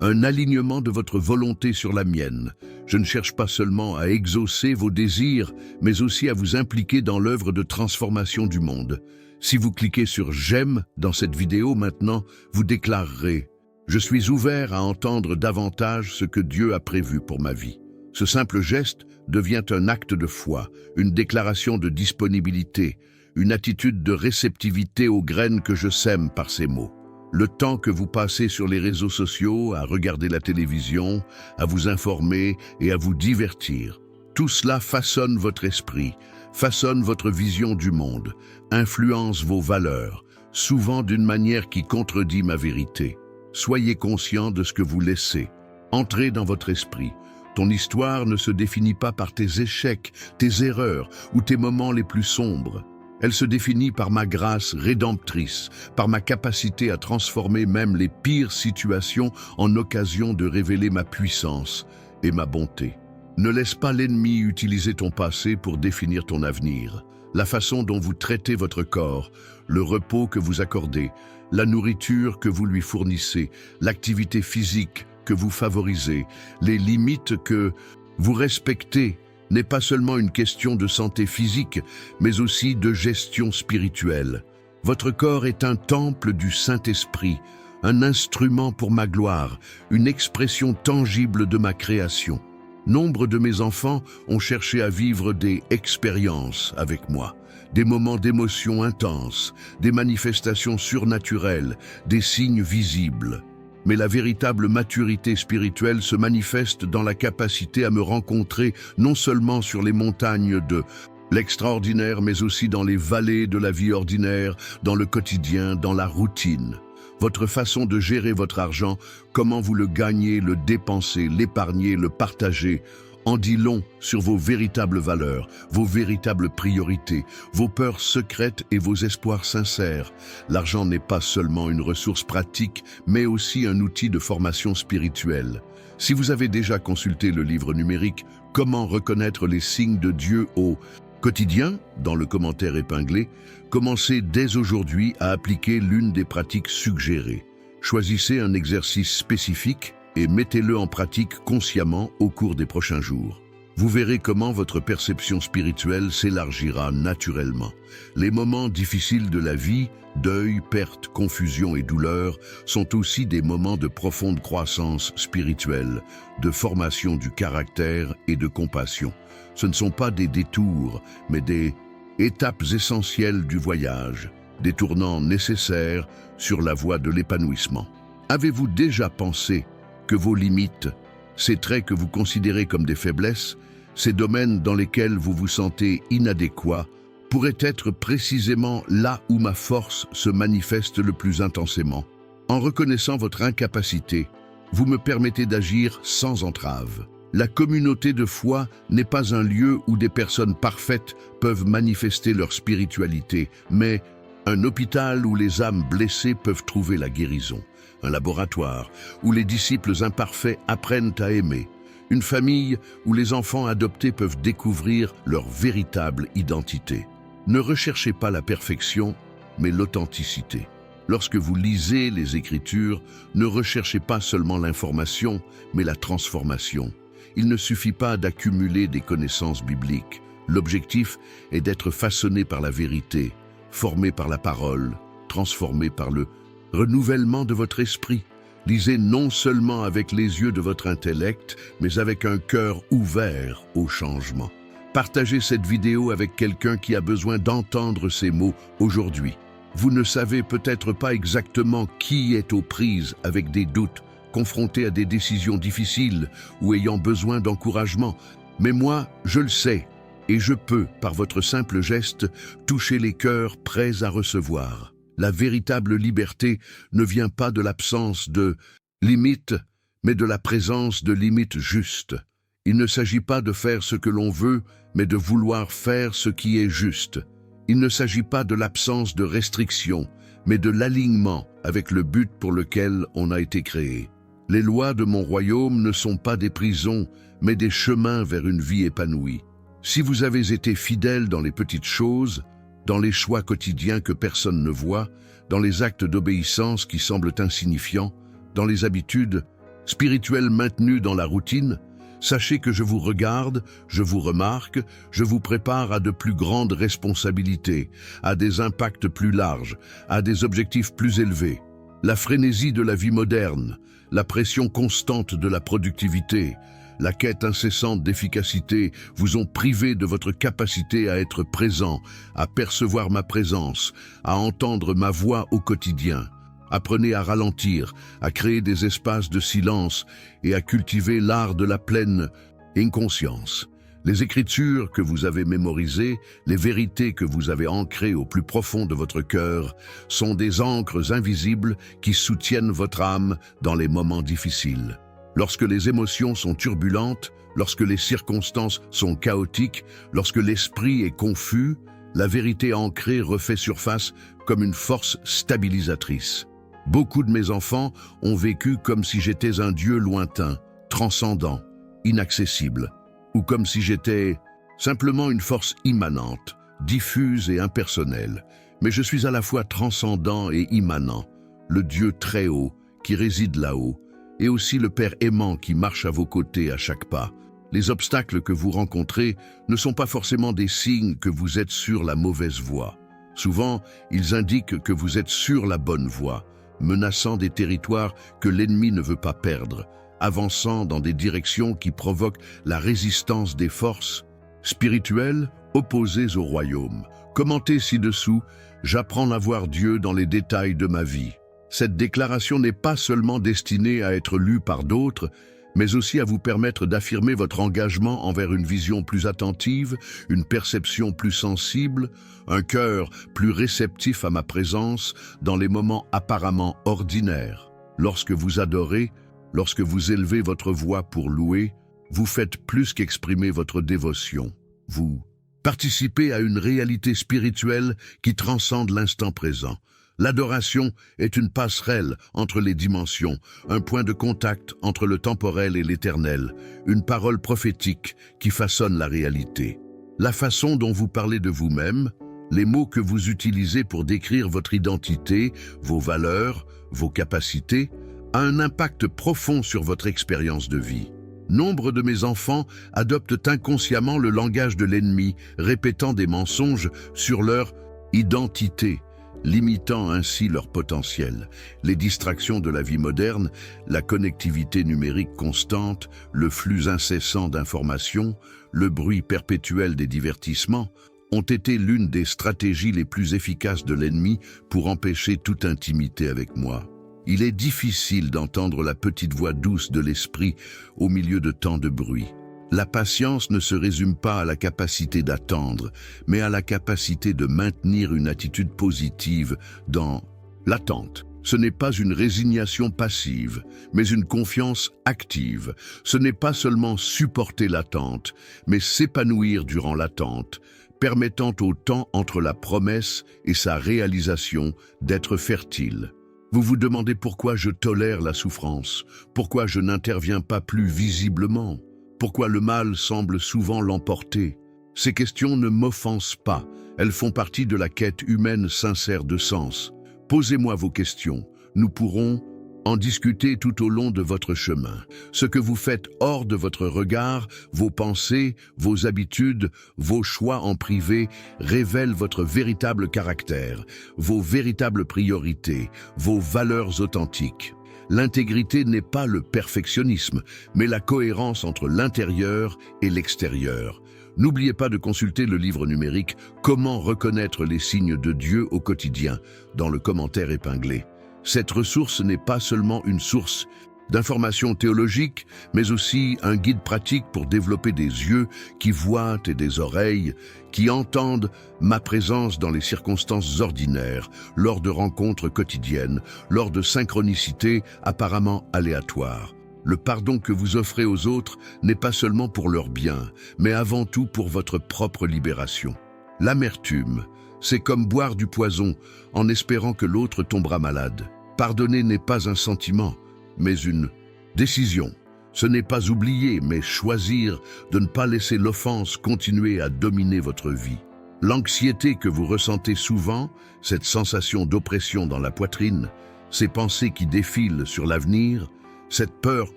A: un alignement de votre volonté sur la mienne. Je ne cherche pas seulement à exaucer vos désirs, mais aussi à vous impliquer dans l'œuvre de transformation du monde. Si vous cliquez sur « J'aime » dans cette vidéo maintenant, vous déclarerez « Je suis ouvert à entendre davantage ce que Dieu a prévu pour ma vie ». Ce simple geste devient un acte de foi, une déclaration de disponibilité, une attitude de réceptivité aux graines que je sème par ces mots. Le temps que vous passez sur les réseaux sociaux, à regarder la télévision, à vous informer et à vous divertir, tout cela façonne votre esprit, façonne votre vision du monde, influence vos valeurs, souvent d'une manière qui contredit ma vérité. Soyez conscient de ce que vous laissez. Entrez dans votre esprit. Ton histoire ne se définit pas par tes échecs, tes erreurs ou tes moments les plus sombres. Elle se définit par ma grâce rédemptrice, par ma capacité à transformer même les pires situations en occasion de révéler ma puissance et ma bonté. Ne laisse pas l'ennemi utiliser ton passé pour définir ton avenir. la façon dont vous traitez votre corps, le repos que vous accordez, la nourriture que vous lui fournissez, l'activité physique que vous favorisez, les limites que vous respectez n'est pas seulement une question de santé physique, mais aussi de gestion spirituelle. Votre corps est un temple du Saint-Esprit, un instrument pour ma gloire, une expression tangible de ma création. Nombre de mes enfants ont cherché à vivre des expériences avec moi, des moments d'émotion intenses, des manifestations surnaturelles, des signes visibles. Mais la véritable maturité spirituelle se manifeste dans la capacité à me rencontrer non seulement sur les montagnes de l'extraordinaire, mais aussi dans les vallées de la vie ordinaire, dans le quotidien, dans la routine. Votre façon de gérer votre argent, comment vous le gagnez, le dépensez, l'épargnez, le partagez, en dit long sur vos véritables valeurs, vos véritables priorités, vos peurs secrètes et vos espoirs sincères. L'argent n'est pas seulement une ressource pratique, mais aussi un outil de formation spirituelle. Si vous avez déjà consulté le livre numérique « Comment reconnaître les signes de Dieu au quotidien » dans le commentaire épinglé, commencez dès aujourd'hui à appliquer l'une des pratiques suggérées. Choisissez un exercice spécifique et mettez-le en pratique consciemment au cours des prochains jours. Vous verrez comment votre perception spirituelle s'élargira naturellement. Les moments difficiles de la vie, deuil, perte, confusion et douleur, sont aussi des moments de profonde croissance spirituelle, de formation du caractère et de compassion. Ce ne sont pas des détours, mais des étapes essentielles du voyage, des tournants nécessaires sur la voie de l'épanouissement. Avez-vous déjà pensé que vos limites, ces traits que vous considérez comme des faiblesses, ces domaines dans lesquels vous vous sentez inadéquat, pourraient être précisément là où ma force se manifeste le plus intensément? En reconnaissant votre incapacité, vous me permettez d'agir sans entrave. La communauté de foi n'est pas un lieu où des personnes parfaites peuvent manifester leur spiritualité, mais un hôpital où les âmes blessées peuvent trouver la guérison. Un laboratoire où les disciples imparfaits apprennent à aimer. Une famille où les enfants adoptés peuvent découvrir leur véritable identité. Ne recherchez pas la perfection, mais l'authenticité. Lorsque vous lisez les Écritures, ne recherchez pas seulement l'information, mais la transformation. Il ne suffit pas d'accumuler des connaissances bibliques. L'objectif est d'être façonné par la vérité, formé par la parole, transformé par le renouvellement de votre esprit. Lisez non seulement avec les yeux de votre intellect, mais avec un cœur ouvert au changement. Partagez cette vidéo avec quelqu'un qui a besoin d'entendre ces mots aujourd'hui. Vous ne savez peut-être pas exactement qui est aux prises avec des doutes, confronté à des décisions difficiles ou ayant besoin d'encouragement. Mais moi, je le sais, et je peux, par votre simple geste, toucher les cœurs prêts à recevoir. La véritable liberté ne vient pas de l'absence de limites, mais de la présence de limites justes. Il ne s'agit pas de faire ce que l'on veut, mais de vouloir faire ce qui est juste. Il ne s'agit pas de l'absence de restrictions, mais de l'alignement avec le but pour lequel on a été créé. Les lois de mon royaume ne sont pas des prisons, mais des chemins vers une vie épanouie. Si vous avez été fidèle dans les petites choses, dans les choix quotidiens que personne ne voit, dans les actes d'obéissance qui semblent insignifiants, dans les habitudes spirituelles maintenues dans la routine, sachez que je vous regarde, je vous remarque, je vous prépare à de plus grandes responsabilités, à des impacts plus larges, à des objectifs plus élevés. La frénésie de la vie moderne, la pression constante de la productivité, la quête incessante d'efficacité vous ont privé de votre capacité à être présent, à percevoir ma présence, à entendre ma voix au quotidien. Apprenez à ralentir, à créer des espaces de silence et à cultiver l'art de la pleine inconscience. Les écritures que vous avez mémorisées, les vérités que vous avez ancrées au plus profond de votre cœur, sont des ancres invisibles qui soutiennent votre âme dans les moments difficiles. Lorsque les émotions sont turbulentes, lorsque les circonstances sont chaotiques, lorsque l'esprit est confus, la vérité ancrée refait surface comme une force stabilisatrice. Beaucoup de mes enfants ont vécu comme si j'étais un Dieu lointain, transcendant, inaccessible, ou comme si j'étais simplement une force immanente, diffuse et impersonnelle, mais je suis à la fois transcendant et immanent, le Dieu très haut qui réside là-haut, et aussi le Père aimant qui marche à vos côtés à chaque pas. Les obstacles que vous rencontrez ne sont pas forcément des signes que vous êtes sur la mauvaise voie. Souvent, ils indiquent que vous êtes sur la bonne voie, menaçant des territoires que l'ennemi ne veut pas perdre, avançant dans des directions qui provoquent la résistance des forces spirituelles opposées au royaume. Commentez ci-dessous, j'apprends à voir Dieu dans les détails de ma vie. Cette déclaration n'est pas seulement destinée à être lue par d'autres, mais aussi à vous permettre d'affirmer votre engagement envers une vision plus attentive, une perception plus sensible, un cœur plus réceptif à ma présence dans les moments apparemment ordinaires. Lorsque vous adorez, lorsque vous élevez votre voix pour louer, vous faites plus qu'exprimer votre dévotion. Vous participez à une réalité spirituelle qui transcende l'instant présent. L'adoration est une passerelle entre les dimensions, un point de contact entre le temporel et l'éternel, une parole prophétique qui façonne la réalité. La façon dont vous parlez de vous-même, les mots que vous utilisez pour décrire votre identité, vos valeurs, vos capacités, a un impact profond sur votre expérience de vie. Nombre de mes enfants adoptent inconsciemment le langage de l'ennemi, répétant des mensonges sur leur identité, limitant ainsi leur potentiel. Les distractions de la vie moderne, la connectivité numérique constante, le flux incessant d'informations, le bruit perpétuel des divertissements, ont été l'une des stratégies les plus efficaces de l'ennemi pour empêcher toute intimité avec moi. Il est difficile d'entendre la petite voix douce de l'esprit au milieu de tant de bruit. La patience ne se résume pas à la capacité d'attendre, mais à la capacité de maintenir une attitude positive dans l'attente. Ce n'est pas une résignation passive, mais une confiance active. Ce n'est pas seulement supporter l'attente, mais s'épanouir durant l'attente, permettant au temps entre la promesse et sa réalisation d'être fertile. Vous vous demandez pourquoi je tolère la souffrance, pourquoi je n'interviens pas plus visiblement. Pourquoi le mal semble souvent l'emporter? Ces questions ne m'offensent pas, elles font partie de la quête humaine sincère de sens. Posez-moi vos questions, nous pourrons en discuter tout au long de votre chemin. Ce que vous faites hors de votre regard, vos pensées, vos habitudes, vos choix en privé révèlent votre véritable caractère, vos véritables priorités, vos valeurs authentiques. L'intégrité n'est pas le perfectionnisme, mais la cohérence entre l'intérieur et l'extérieur. N'oubliez pas de consulter le livre numérique « Comment reconnaître les signes de Dieu au quotidien » dans le commentaire épinglé. Cette ressource n'est pas seulement une source d'informations théologiques, mais aussi un guide pratique pour développer des yeux qui voient et des oreilles qui entendent ma présence dans les circonstances ordinaires, lors de rencontres quotidiennes, lors de synchronicités apparemment aléatoires. Le pardon que vous offrez aux autres n'est pas seulement pour leur bien, mais avant tout pour votre propre libération. L'amertume, c'est comme boire du poison en espérant que l'autre tombera malade. Pardonner n'est pas un sentiment, mais une décision. Ce n'est pas oublier, mais choisir de ne pas laisser l'offense continuer à dominer votre vie. L'anxiété que vous ressentez souvent, cette sensation d'oppression dans la poitrine, ces pensées qui défilent sur l'avenir, cette peur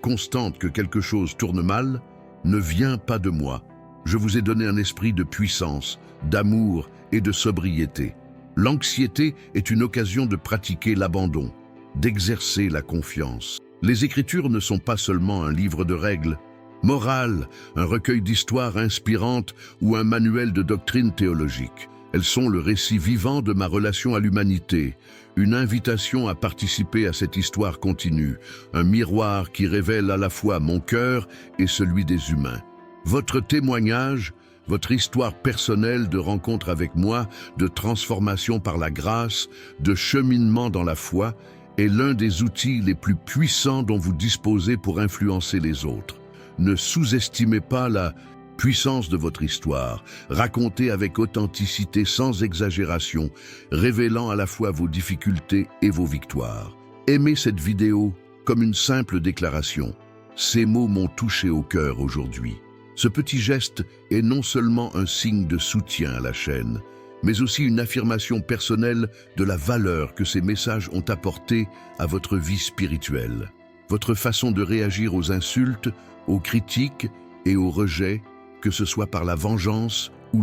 A: constante que quelque chose tourne mal, ne vient pas de moi. Je vous ai donné un esprit de puissance, d'amour et de sobriété. L'anxiété est une occasion de pratiquer l'abandon, d'exercer la confiance. Les Écritures ne sont pas seulement un livre de règles morales, un recueil d'histoires inspirantes ou un manuel de doctrine théologique. Elles sont le récit vivant de ma relation à l'humanité, une invitation à participer à cette histoire continue, un miroir qui révèle à la fois mon cœur et celui des humains. Votre témoignage, votre histoire personnelle de rencontre avec moi, de transformation par la grâce, de cheminement dans la foi, est l'un des outils les plus puissants dont vous disposez pour influencer les autres. Ne sous-estimez pas la puissance de votre histoire, racontée avec authenticité sans exagération, révélant à la fois vos difficultés et vos victoires. Aimez cette vidéo comme une simple déclaration. Ces mots m'ont touché au cœur aujourd'hui. Ce petit geste est non seulement un signe de soutien à la chaîne, mais aussi une affirmation personnelle de la valeur que ces messages ont apportée à votre vie spirituelle. Votre façon de réagir aux insultes, aux critiques et aux rejets, que ce soit par la vengeance ou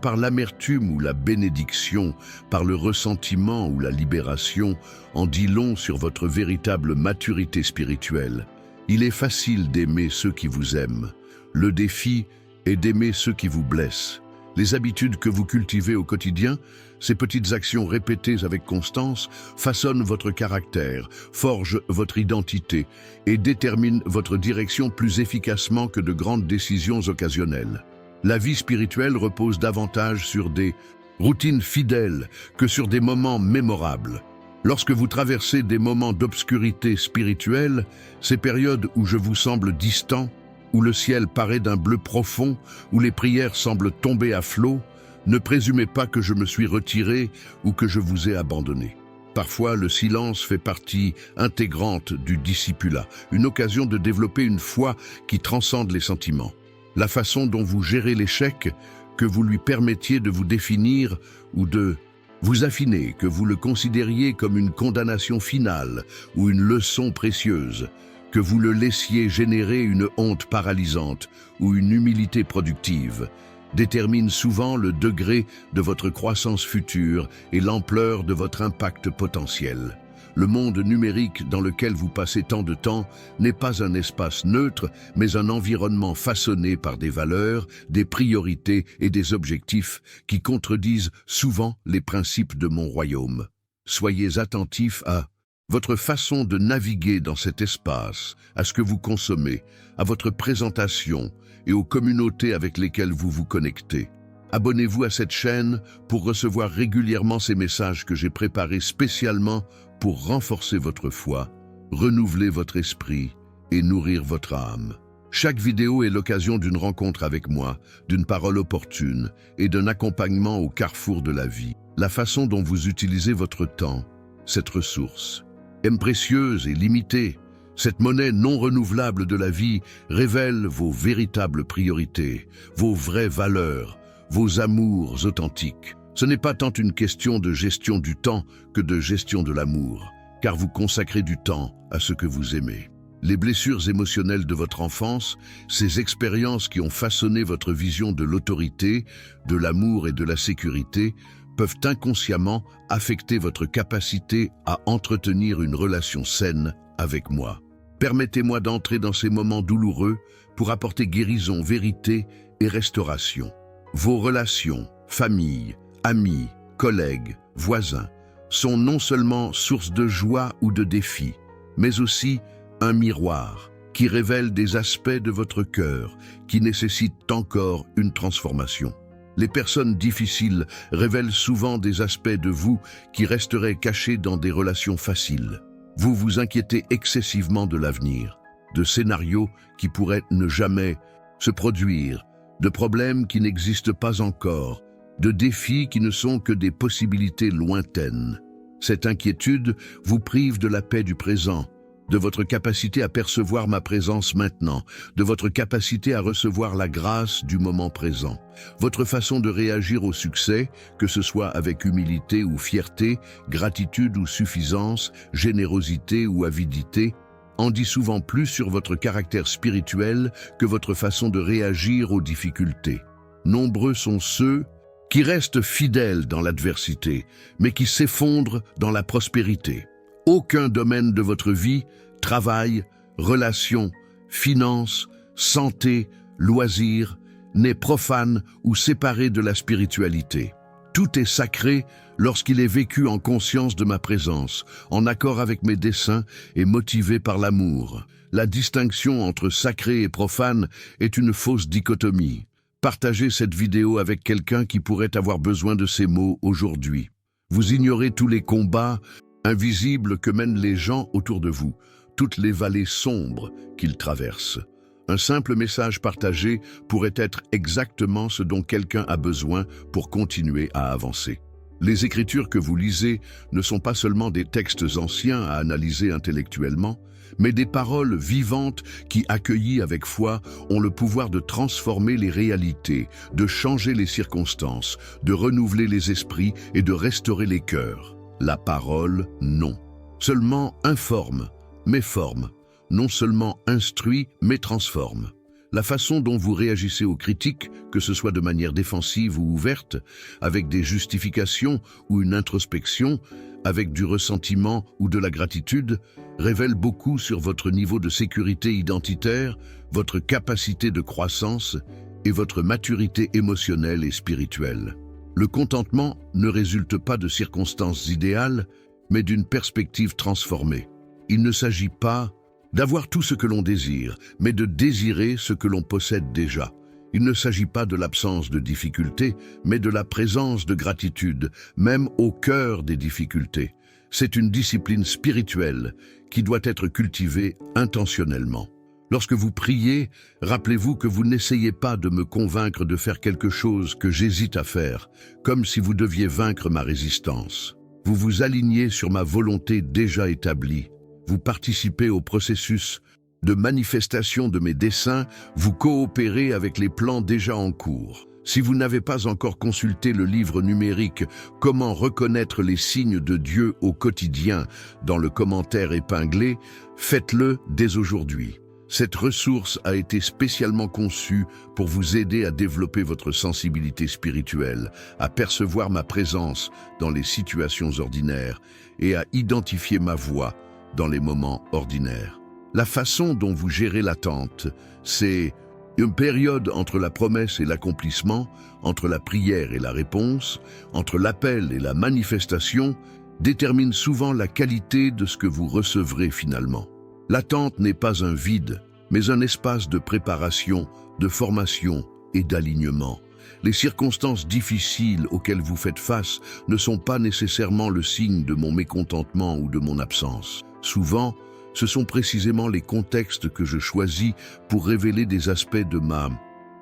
A: par l'amertume ou la bénédiction, par le ressentiment ou la libération, en dit long sur votre véritable maturité spirituelle. Il est facile d'aimer ceux qui vous aiment. Le défi est d'aimer ceux qui vous blessent. Les habitudes que vous cultivez au quotidien, ces petites actions répétées avec constance, façonnent votre caractère, forgent votre identité et déterminent votre direction plus efficacement que de grandes décisions occasionnelles. La vie spirituelle repose davantage sur des routines fidèles que sur des moments mémorables. Lorsque vous traversez des moments d'obscurité spirituelle, ces périodes où je vous semble distant, où le ciel paraît d'un bleu profond, où les prières semblent tomber à flot, ne présumez pas que je me suis retiré ou que je vous ai abandonné. Parfois, le silence fait partie intégrante du discipulat, une occasion de développer une foi qui transcende les sentiments. La façon dont vous gérez l'échec, que vous lui permettiez de vous définir ou de vous affiner, que vous le considériez comme une condamnation finale ou une leçon précieuse, que vous le laissiez générer une honte paralysante ou une humilité productive, détermine souvent le degré de votre croissance future et l'ampleur de votre impact potentiel. Le monde numérique dans lequel vous passez tant de temps n'est pas un espace neutre, mais un environnement façonné par des valeurs, des priorités et des objectifs qui contredisent souvent les principes de mon royaume. Soyez attentifs à votre façon de naviguer dans cet espace, à ce que vous consommez, à votre présentation et aux communautés avec lesquelles vous vous connectez. Abonnez-vous à cette chaîne pour recevoir régulièrement ces messages que j'ai préparés spécialement pour renforcer votre foi, renouveler votre esprit et nourrir votre âme. Chaque vidéo est l'occasion d'une rencontre avec moi, d'une parole opportune et d'un accompagnement au carrefour de la vie. La façon dont vous utilisez votre temps, cette ressource, est précieuse et limitée. Cette monnaie non renouvelable de la vie révèle vos véritables priorités, vos vraies valeurs, vos amours authentiques. Ce n'est pas tant une question de gestion du temps que de gestion de l'amour, car vous consacrez du temps à ce que vous aimez. Les blessures émotionnelles de votre enfance, ces expériences qui ont façonné votre vision de l'autorité, de l'amour et de la sécurité, peuvent inconsciemment affecter votre capacité à entretenir une relation saine avec moi. Permettez-moi d'entrer dans ces moments douloureux pour apporter guérison, vérité et restauration. Vos relations, famille, amis, collègues, voisins, sont non seulement source de joie ou de défis, mais aussi un miroir qui révèle des aspects de votre cœur qui nécessitent encore une transformation. Les personnes difficiles révèlent souvent des aspects de vous qui resteraient cachés dans des relations faciles. Vous vous inquiétez excessivement de l'avenir, de scénarios qui pourraient ne jamais se produire, de problèmes qui n'existent pas encore, de défis qui ne sont que des possibilités lointaines. Cette inquiétude vous prive de la paix du présent, de votre capacité à percevoir ma présence maintenant, de votre capacité à recevoir la grâce du moment présent. Votre façon de réagir au succès, que ce soit avec humilité ou fierté, gratitude ou suffisance, générosité ou avidité, en dit souvent plus sur votre caractère spirituel que votre façon de réagir aux difficultés. Nombreux sont ceux qui restent fidèles dans l'adversité, mais qui s'effondrent dans la prospérité. Aucun domaine de votre vie, travail, relations, finances, santé, loisirs, n'est profane ou séparé de la spiritualité. Tout est sacré lorsqu'il est vécu en conscience de ma présence, en accord avec mes desseins et motivé par l'amour. La distinction entre sacré et profane est une fausse dichotomie. Partagez cette vidéo avec quelqu'un qui pourrait avoir besoin de ces mots aujourd'hui. Vous ignorez tous les combats invisibles que mènent les gens autour de vous, toutes les vallées sombres qu'ils traversent. Un simple message partagé pourrait être exactement ce dont quelqu'un a besoin pour continuer à avancer. Les écritures que vous lisez ne sont pas seulement des textes anciens à analyser intellectuellement, mais des paroles vivantes qui, accueillies avec foi, ont le pouvoir de transformer les réalités, de changer les circonstances, de renouveler les esprits et de restaurer les cœurs. La parole, non. Seulement informe, mais forme. Non seulement instruit, mais transforme. La façon dont vous réagissez aux critiques, que ce soit de manière défensive ou ouverte, avec des justifications ou une introspection, avec du ressentiment ou de la gratitude, révèle beaucoup sur votre niveau de sécurité identitaire, votre capacité de croissance et votre maturité émotionnelle et spirituelle. Le contentement ne résulte pas de circonstances idéales, mais d'une perspective transformée. Il ne s'agit pas d'avoir tout ce que l'on désire, mais de désirer ce que l'on possède déjà. Il ne s'agit pas de l'absence de difficultés, mais de la présence de gratitude, même au cœur des difficultés. C'est une discipline spirituelle qui doit être cultivée intentionnellement. Lorsque vous priez, rappelez-vous que vous n'essayez pas de me convaincre de faire quelque chose que j'hésite à faire, comme si vous deviez vaincre ma résistance. Vous vous alignez sur ma volonté déjà établie. Vous participez au processus de manifestation de mes desseins, vous coopérez avec les plans déjà en cours. Si vous n'avez pas encore consulté le livre numérique « Comment reconnaître les signes de Dieu au quotidien » dans le commentaire épinglé, faites-le dès aujourd'hui. Cette ressource a été spécialement conçue pour vous aider à développer votre sensibilité spirituelle, à percevoir ma présence dans les situations ordinaires et à identifier ma voix dans les moments ordinaires. La façon dont vous gérez l'attente, c'est une période entre la promesse et l'accomplissement, entre la prière et la réponse, entre l'appel et la manifestation, détermine souvent la qualité de ce que vous recevrez finalement. L'attente n'est pas un vide, mais un espace de préparation, de formation et d'alignement. Les circonstances difficiles auxquelles vous faites face ne sont pas nécessairement le signe de mon mécontentement ou de mon absence. Souvent, ce sont précisément les contextes que je choisis pour révéler des aspects de ma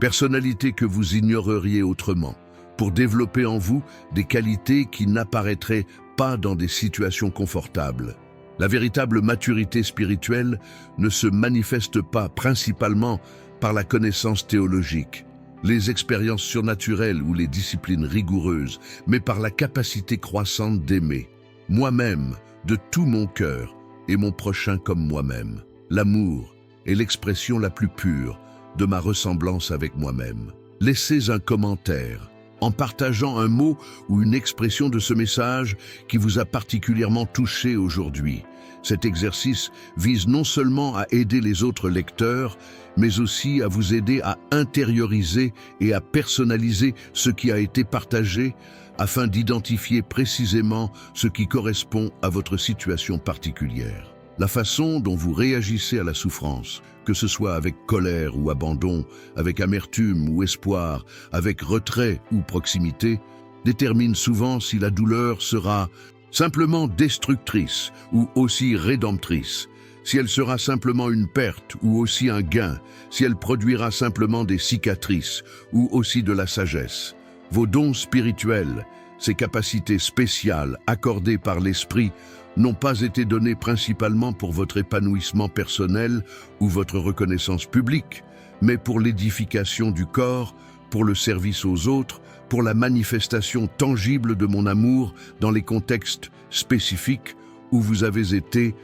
A: personnalité que vous ignoreriez autrement, pour développer en vous des qualités qui n'apparaîtraient pas dans des situations confortables. La véritable maturité spirituelle ne se manifeste pas principalement par la connaissance théologique, les expériences surnaturelles ou les disciplines rigoureuses, mais par la capacité croissante d'aimer, moi-même, de tout mon cœur, et mon prochain comme moi-même. L'amour est l'expression la plus pure de ma ressemblance avec moi-même. Laissez un commentaire en partageant un mot ou une expression de ce message qui vous a particulièrement touché aujourd'hui. Cet exercice vise non seulement à aider les autres lecteurs, mais aussi à vous aider à intérioriser et à personnaliser ce qui a été partagé afin d'identifier précisément ce qui correspond à votre situation particulière. La façon dont vous réagissez à la souffrance, que ce soit avec colère ou abandon, avec amertume ou espoir, avec retrait ou proximité, détermine souvent si la douleur sera simplement destructrice ou aussi rédemptrice, si elle sera simplement une perte ou aussi un gain, si elle produira simplement des cicatrices ou aussi de la sagesse. Vos dons spirituels, ces capacités spéciales accordées par l'Esprit, n'ont pas été donnés principalement pour votre épanouissement personnel ou votre reconnaissance publique, mais pour l'édification du corps, pour le service aux autres, pour la manifestation tangible de mon amour dans les contextes spécifiques où vous avez été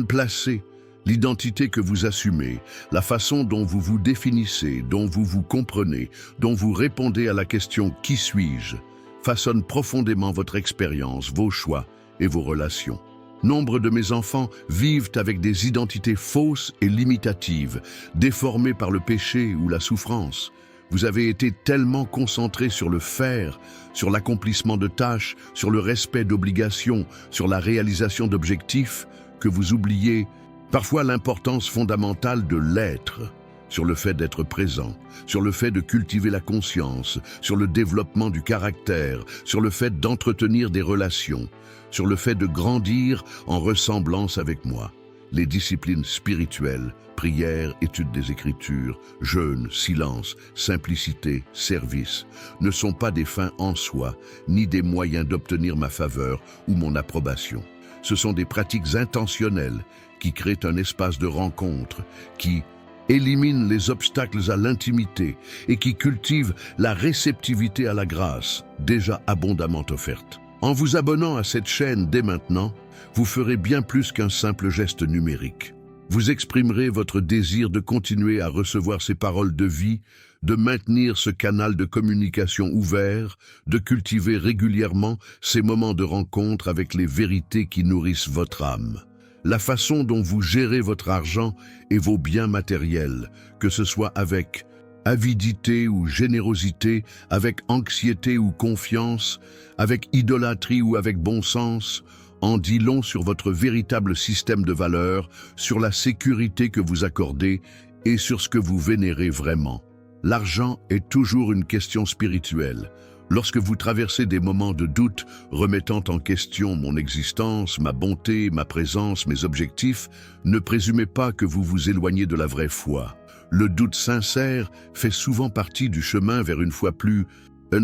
A: placé. L'identité que vous assumez, la façon dont vous vous définissez, dont vous vous comprenez, dont vous répondez à la question « Qui suis-je ?», façonne profondément votre expérience, vos choix et vos relations. Nombre de mes enfants vivent avec des identités fausses et limitatives, déformées par le péché ou la souffrance. Vous avez été tellement concentré sur le faire, sur l'accomplissement de tâches, sur le respect d'obligations, sur la réalisation d'objectifs, que vous oubliez parfois l'importance fondamentale de l'être, sur le fait d'être présent, sur le fait de cultiver la conscience, sur le développement du caractère, sur le fait d'entretenir des relations, sur le fait de grandir en ressemblance avec moi. Les disciplines spirituelles, prière, étude des Écritures, jeûne, silence, simplicité, service, ne sont pas des fins en soi, ni des moyens d'obtenir ma faveur ou mon approbation. Ce sont des pratiques intentionnelles qui créent un espace de rencontre, qui éliminent les obstacles à l'intimité et qui cultivent la réceptivité à la grâce, déjà abondamment offerte. En vous abonnant à cette chaîne dès maintenant, vous ferez bien plus qu'un simple geste numérique. Vous exprimerez votre désir de continuer à recevoir ces paroles de vie, de maintenir ce canal de communication ouvert, de cultiver régulièrement ces moments de rencontre avec les vérités qui nourrissent votre âme. La façon dont vous gérez votre argent et vos biens matériels, que ce soit avec avidité ou générosité, avec anxiété ou confiance, avec idolâtrie ou avec bon sens, en dit long sur votre véritable système de valeurs, sur la sécurité que vous accordez et sur ce que vous vénérez vraiment. L'argent est toujours une question spirituelle. Lorsque vous traversez des moments de doute, remettant en question mon existence, ma bonté, ma présence, mes objectifs, ne présumez pas que vous vous éloignez de la vraie foi. Le doute sincère fait souvent partie du chemin vers une foi plus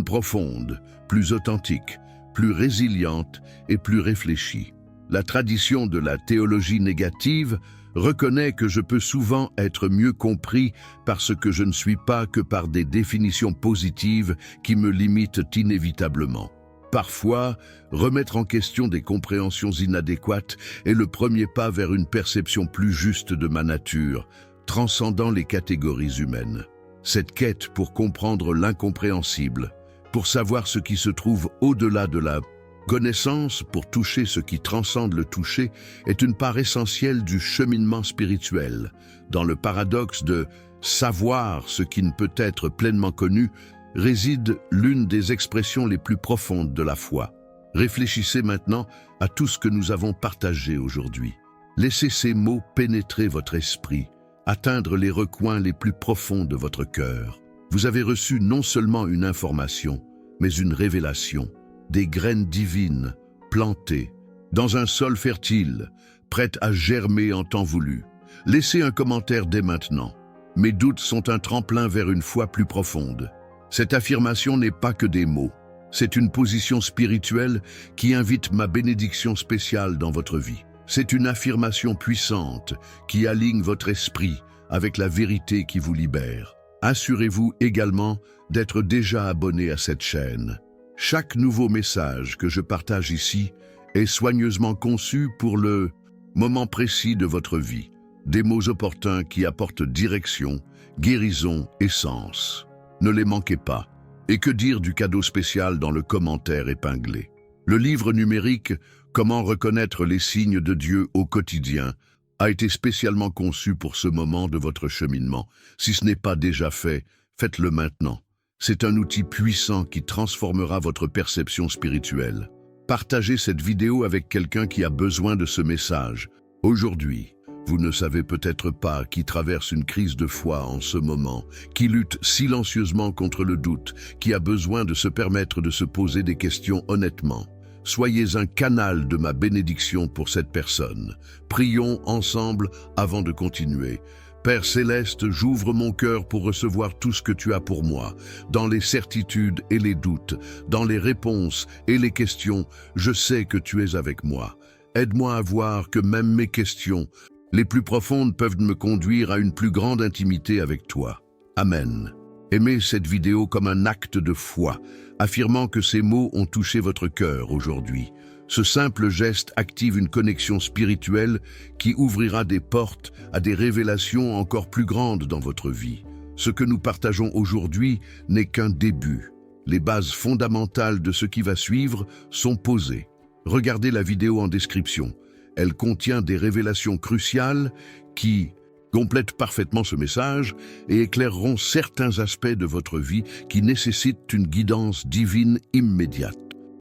A: profonde, plus authentique, plus résiliente et plus réfléchie. La tradition de la théologie négative reconnaît que je peux souvent être mieux compris par ce que je ne suis pas que par des définitions positives qui me limitent inévitablement. Parfois, remettre en question des compréhensions inadéquates est le premier pas vers une perception plus juste de ma nature, transcendant les catégories humaines. Cette quête pour comprendre l'incompréhensible, pour savoir ce qui se trouve au-delà de la connaissance, pour toucher ce qui transcende le toucher, est une part essentielle du cheminement spirituel. Dans le paradoxe de savoir ce qui ne peut être pleinement connu, réside l'une des expressions les plus profondes de la foi. Réfléchissez maintenant à tout ce que nous avons partagé aujourd'hui. Laissez ces mots pénétrer votre esprit, atteindre les recoins les plus profonds de votre cœur. Vous avez reçu non seulement une information, mais une révélation, des graines divines plantées dans un sol fertile, prêtes à germer en temps voulu. Laissez un commentaire dès maintenant. Mes doutes sont un tremplin vers une foi plus profonde. Cette affirmation n'est pas que des mots. C'est une position spirituelle qui invite ma bénédiction spéciale dans votre vie. C'est une affirmation puissante qui aligne votre esprit avec la vérité qui vous libère. Assurez-vous également d'être déjà abonné à cette chaîne. Chaque nouveau message que je partage ici est soigneusement conçu pour le moment précis de votre vie. Des mots opportuns qui apportent direction, guérison et sens. Ne les manquez pas. Et que dire du cadeau spécial dans le commentaire épinglé? Le livre numérique « Comment reconnaître les signes de Dieu au quotidien » a été spécialement conçu pour ce moment de votre cheminement. Si ce n'est pas déjà fait, faites-le maintenant. C'est un outil puissant qui transformera votre perception spirituelle. Partagez cette vidéo avec quelqu'un qui a besoin de ce message. Aujourd'hui, vous ne savez peut-être pas qui traverse une crise de foi en ce moment, qui lutte silencieusement contre le doute, qui a besoin de se permettre de se poser des questions honnêtement. Soyez un canal de ma bénédiction pour cette personne. Prions ensemble avant de continuer. Père Céleste, j'ouvre mon cœur pour recevoir tout ce que tu as pour moi. Dans les certitudes et les doutes, dans les réponses et les questions, je sais que tu es avec moi. Aide-moi à voir que même mes questions, les plus profondes, peuvent me conduire à une plus grande intimité avec toi. Amen. Aimez cette vidéo comme un acte de foi, affirmant que ces mots ont touché votre cœur aujourd'hui. Ce simple geste active une connexion spirituelle qui ouvrira des portes à des révélations encore plus grandes dans votre vie. Ce que nous partageons aujourd'hui n'est qu'un début. Les bases fondamentales de ce qui va suivre sont posées. Regardez la vidéo en description. Elle contient des révélations cruciales qui complètent parfaitement ce message et éclaireront certains aspects de votre vie qui nécessitent une guidance divine immédiate.